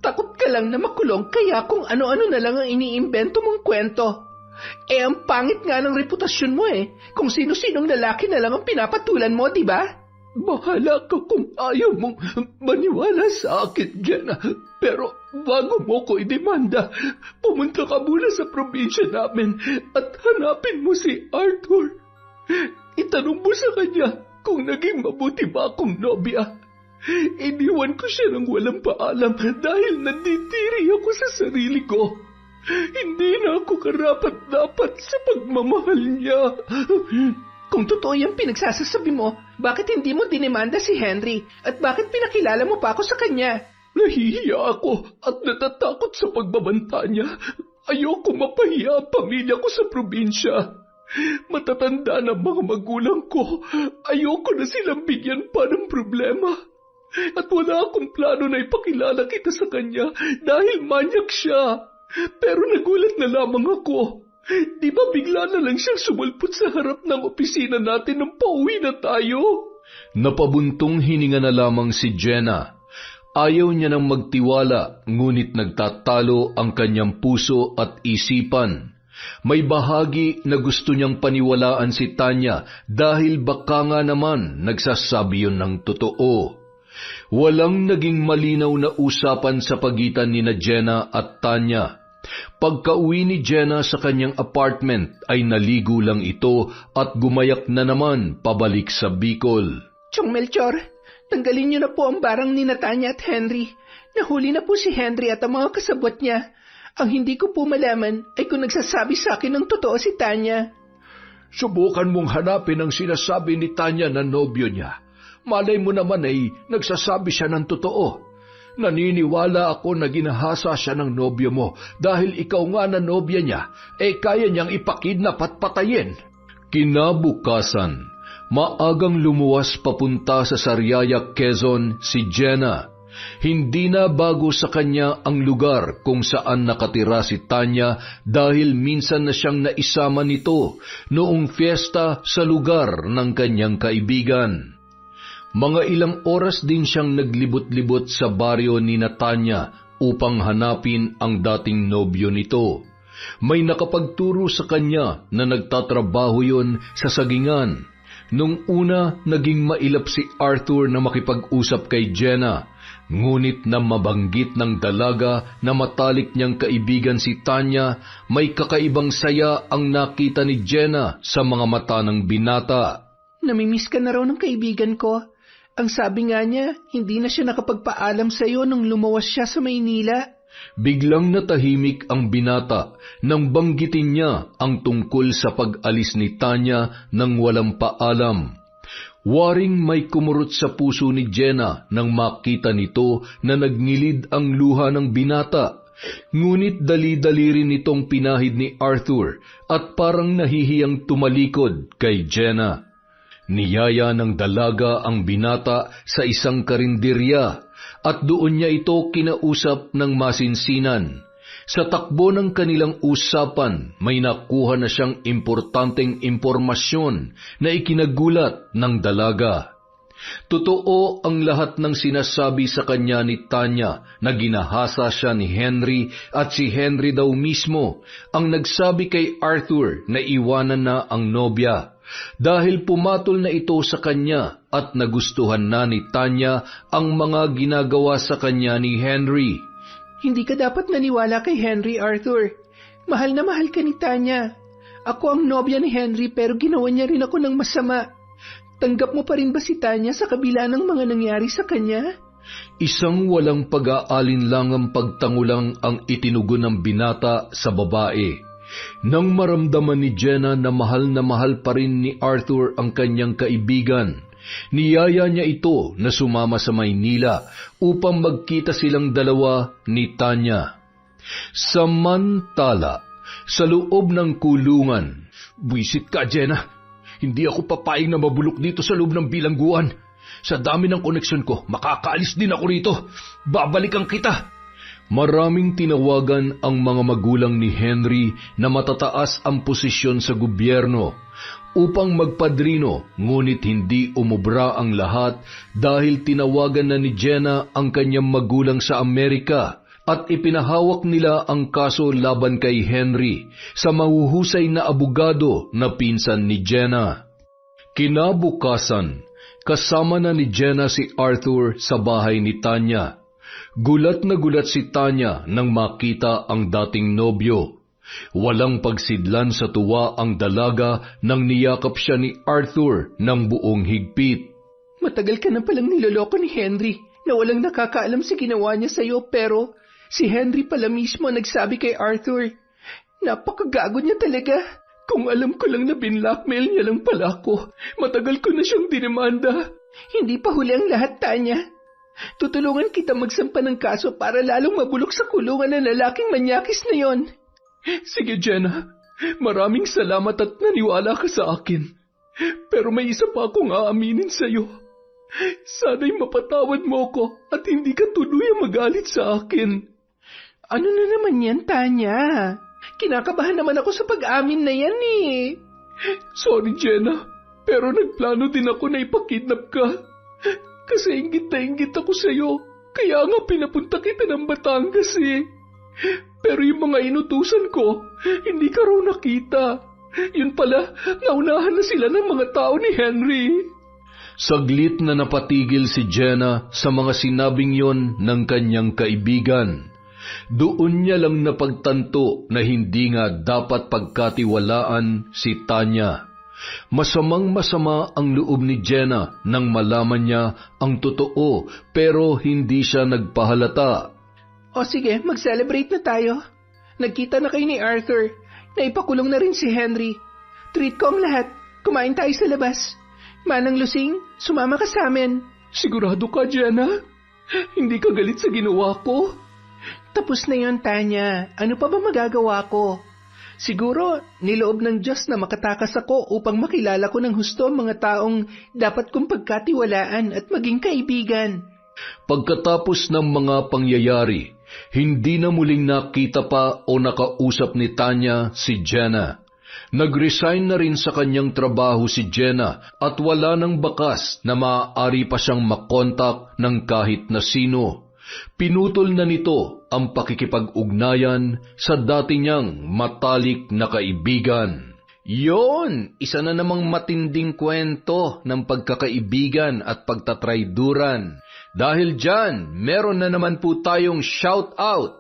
Takot ka lang na makulong kaya kung ano-ano na lang ang iniimbento mong kwento. Ang pangit nga ng reputasyon mo kung sino-sinong lalaki na lang ang pinapatulan mo, di ba? Bahala ka kung ayaw mong maniwala sa akin, Jenna. Pero bago mo ko idemanda, pumunta ka muna sa probinsya namin at hanapin mo si Arthur. Itanong mo sa kanya kung naging mabuti ba akong nobya. Iniwan ko siya ng walang paalam dahil nanditiri ako sa sarili ko. Hindi na ako karapat-dapat sa pagmamahal niya. Kung totoo yung pinagsasasabi mo, bakit hindi mo dinemanda si Henry? At bakit pinakilala mo pa ako sa kanya? Nahihiya ako at natatakot sa pagbabanta niya. Ayoko mapahiya ang pamilya ko sa probinsya. Matatanda na mga magulang ko. Ayoko na silang bigyan pa ng problema. At wala akong plano na ipakilala kita sa kanya dahil manyak siya. Pero nagulat na lamang ako. Di ba bigla na lang siyang sumulpot sa harap ng opisina natin nang pauwi na tayo? Napabuntong hininga na lamang si Jenna. Ayaw niya nang magtiwala, ngunit nagtatalo ang kanyang puso at isipan. May bahagi na gusto niyang paniwalaan si Tanya dahil baka nga naman nagsasabi yun ng totoo. Walang naging malinaw na usapan sa pagitan ni Jenna at Tanya. Pagka-uwi ni Jenna sa kanyang apartment ay naligo lang ito at gumayak na naman pabalik sa Bicol. Chong Melchor, tanggalin niyo na po ang barang ni Tanya at Henry. Nahuli na po si Henry at ang mga kasabwat niya. Ang hindi ko po malaman ay kung nagsasabi sa akin ng totoo si Tanya. Subukan mong hanapin ang sinasabi ni Tanya na nobyo niya. Malay mo naman ay nagsasabi siya ng totoo. Naniniwala ako na ginahasa siya ng nobyo mo dahil ikaw nga na nobya niya, kaya niyang ipakidnap at patayin. Kinabukasan, maagang lumuwas papunta sa Sariaya, Quezon si Jenna. Hindi na bago sa kanya ang lugar kung saan nakatira si Tanya dahil minsan na siyang naisama nito noong fiesta sa lugar ng kanyang kaibigan. Mga ilang oras din siyang naglibot-libot sa baryo ni Tanya upang hanapin ang dating nobyo nito. May nakapagturo sa kanya na nagtatrabaho yon sa sagingan. Nung una, naging mailap si Arthur na makipag-usap kay Jenna, ngunit na mabanggit ng dalaga na matalik niyang kaibigan si Tanya, may kakaibang saya ang nakita ni Jenna sa mga mata ng binata. Namimiss ka na raw ng kaibigan ko. Ang sabi nga niya, hindi na siya nakapagpaalam sa iyo nung lumawas siya sa Maynila. Biglang natahimik ang binata nang banggitin niya ang tungkol sa pag-alis ni Tanya nang walang paalam. Waring may kumurot sa puso ni Jenna nang makita nito na nagnilid ang luha ng binata. Ngunit dali-dali rin itong pinahid ni Arthur at parang nahihiyang tumalikod kay Jenna. Niyaya ng dalaga ang binata sa isang karinderya at doon niya ito kinausap ng masinsinan. Sa takbo ng kanilang usapan, may nakuha na siyang importanteng impormasyon na ikinagulat ng dalaga. Totoo ang lahat ng sinasabi sa kanya ni Tanya na ginahasa siya ni Henry at si Henry daw mismo ang nagsabi kay Arthur na iwanan na ang nobya. Dahil pumatol na ito sa kanya at nagustuhan na ni Tanya ang mga ginagawa sa kanya ni Henry. Hindi ka dapat naniwala kay Henry, Arthur. Mahal na mahal ka ni Tanya. Ako ang nobya ni Henry pero ginawa niya rin ako ng masama. Tanggap mo pa rin ba si Tanya sa kabila ng mga nangyari sa kanya? Isang walang pag-aalinlangang pagtangulang ang itinugon ng binata sa babae. Nang maramdaman ni Jenna na mahal pa rin ni Arthur ang kanyang kaibigan, niyaya niya ito na sumama sa Maynila upang magkita silang dalawa ni Tanya. Samantala, sa loob ng kulungan, "Buisit ka, Jenna. Hindi ako papayag na mabulok dito sa loob ng bilangguan. Sa dami ng koneksyon ko, makakaalis din ako rito. Babalikan kita." Maraming tinawagan ang mga magulang ni Henry na matataas ang posisyon sa gobyerno upang magpadrino, ngunit hindi umubra ang lahat dahil tinawagan na ni Jenna ang kanyang magulang sa Amerika at ipinahawak nila ang kaso laban kay Henry sa mahuhusay na abogado na pinsan ni Jenna. Kinabukasan, kasama na ni Jenna si Arthur sa bahay ni Tanya. Gulat na gulat si Tanya nang makita ang dating nobyo. Walang pagsidlan sa tuwa ang dalaga nang niyakap siya ni Arthur ng buong higpit. Matagal ka na palang niloloko ni Henry na walang nakakaalam sa ginawa niya sa'yo pero si Henry pala mismo nagsabi kay Arthur. Napakagago niya talaga. Kung alam ko lang na binlockmail niya lang pala ako, matagal ko na siyang dinimanda. Hindi pa huli ang lahat, Tanya. Tutulungan kita magsampa ng kaso para lalong mabulok sa kulungan ng lalaking manyakis na yon. Sige, Jenna. Maraming salamat at naniwala ka sa akin. Pero may isa pa akong aaminin sa'yo. Sana'y mapatawad mo ko at hindi ka tuluyang magalit sa akin. Ano na naman yan, Tanya? Kinakabahan naman ako sa pag-amin na yan eh. Sorry, Jenna, pero nagplano din ako na ipakidnap ka. Kasi inggit na inggit ako sa'yo, kaya nga pinapunta kita ng Batangas eh. Pero yung mga inutusan ko, hindi ka raw nakita. Yun pala, naunahan na sila ng mga tao ni Henry. Saglit na napatigil si Jenna sa mga sinabing yon ng kanyang kaibigan. Doon niya lang napagtanto na hindi nga dapat pagkatiwalaan si Tanya. Masamang-masama ang loob ni Jenna nang malaman niya ang totoo pero hindi siya nagpahalata. O sige, mag-celebrate na tayo. Nagkita na kayo ni Arthur. Naipakulong na rin si Henry. Treat ko ang lahat. Kumain tayo sa labas. Manang Lusing, sumama ka sa amin. Sigurado ka, Jenna? Hindi ka galit sa ginawa ko? Tapos na yon, Tanya. Ano pa ba magagawa ko? Siguro, niloob ng Diyos na makatakas ako upang makilala ko ng husto ang mga taong dapat kong pagkatiwalaan at maging kaibigan. Pagkatapos ng mga pangyayari, hindi na muling nakita pa o nakausap ni Tanya si Jenna. Nag-resign na rin sa kanyang trabaho si Jenna at wala nang bakas na maaari pa siyang makontak ng kahit na sino. Pinutol na nito ang pakikipag-ugnayan sa dati niyang matalik na kaibigan. Yon, isa na namang matinding kwento ng pagkakaibigan at pagtatrayduran. Dahil dyan, meron na naman po tayong shout-out.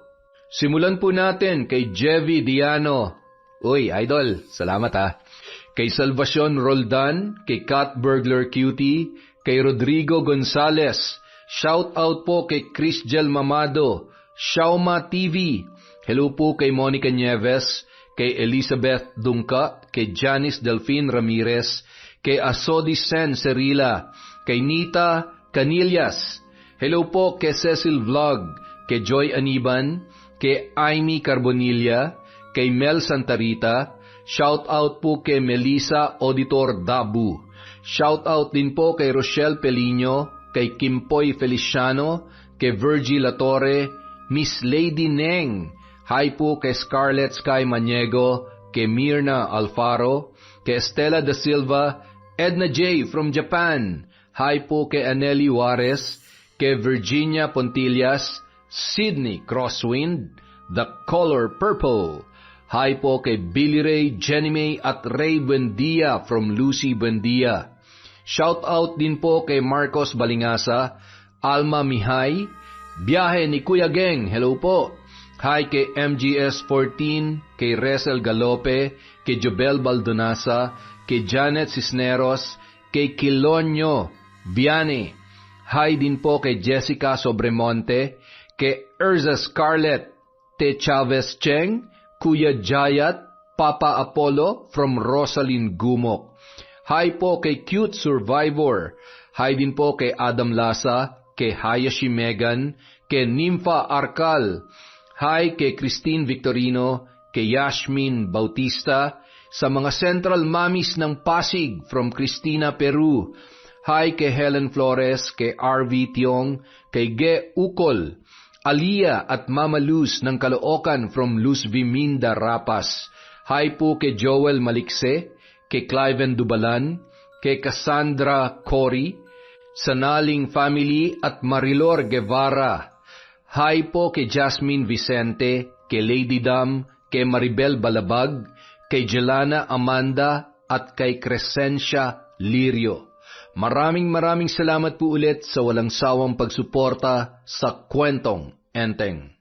Simulan po natin kay Jevy Diano. Uy, idol, salamat ha. Kay Salvacion Roldan, kay Cat Burglar Cutie, kay Rodrigo Gonzales. Shout-out po kay Chris Gel Mamado, Shauma TV. Hello po kay Monica Nieves, kay Elizabeth Dungka, kay Janice Delfin Ramirez, kay Asodi Sen Cerila, kay Nita Canillas. Hello po kay Cecil Vlog, kay Joy Aniban, kay Amy Carbonilla, kay Mel Santarita. Shout-out po kay Melissa Auditor Dabu. Shout-out din po kay Rochelle Pelino, kay Kimpoy Feliciano, kay Virgie Latorre, Miss Lady Neng. Hi po kay Scarlett Sky Maniego, kay Mirna Alfaro, kay Estela Da Silva, Edna J. from Japan. Hi po kay Anely Juarez, kay Virginia Pontillas, Sydney Crosswind, The Color Purple. Hi po kay Billy Ray, Jenny May at Ray Buendia from Lucy Buendia. Shout out din po kay Marcos Balingasa, Alma Mihay, Biyahe ni Kuya Geng, hello po. Hi kay MGS14, kay Resel Galope, kay Jobel Baldonasa, kay Janet Cisneros, kay Kilonyo Viane. Hi din po kay Jessica Sobremonte, kay Erza Scarlett, Te Chavez Cheng, Kuya Jayat, Papa Apollo from Rosalyn Gumok. Hi po kay Cute Survivor. Hi din po kay Adam Lasa, kay Hayashi Megan, kay Nympha Arcal. Hi kay Christine Victorino, kay Yasmin Bautista, sa mga Central Mommies ng Pasig from Cristina, Peru. Hi kay Helen Flores, kay RV Tiong, kay Ge Ukol, Alia at Mama Luz ng Caloocan from Luz Viminda, Rapas. Hi po kay Joel Malikse, kay Cliven Dubalan, kay Cassandra Cory, Sanaling Family at Marilor Guevara. Hi po kay Jasmine Vicente, kay Lady Dam, kay Maribel Balabag, kay Jelana Amanda at kay Crescencia Lirio. Maraming salamat po ulit sa walang sawang pagsuporta sa Kwentong Enteng.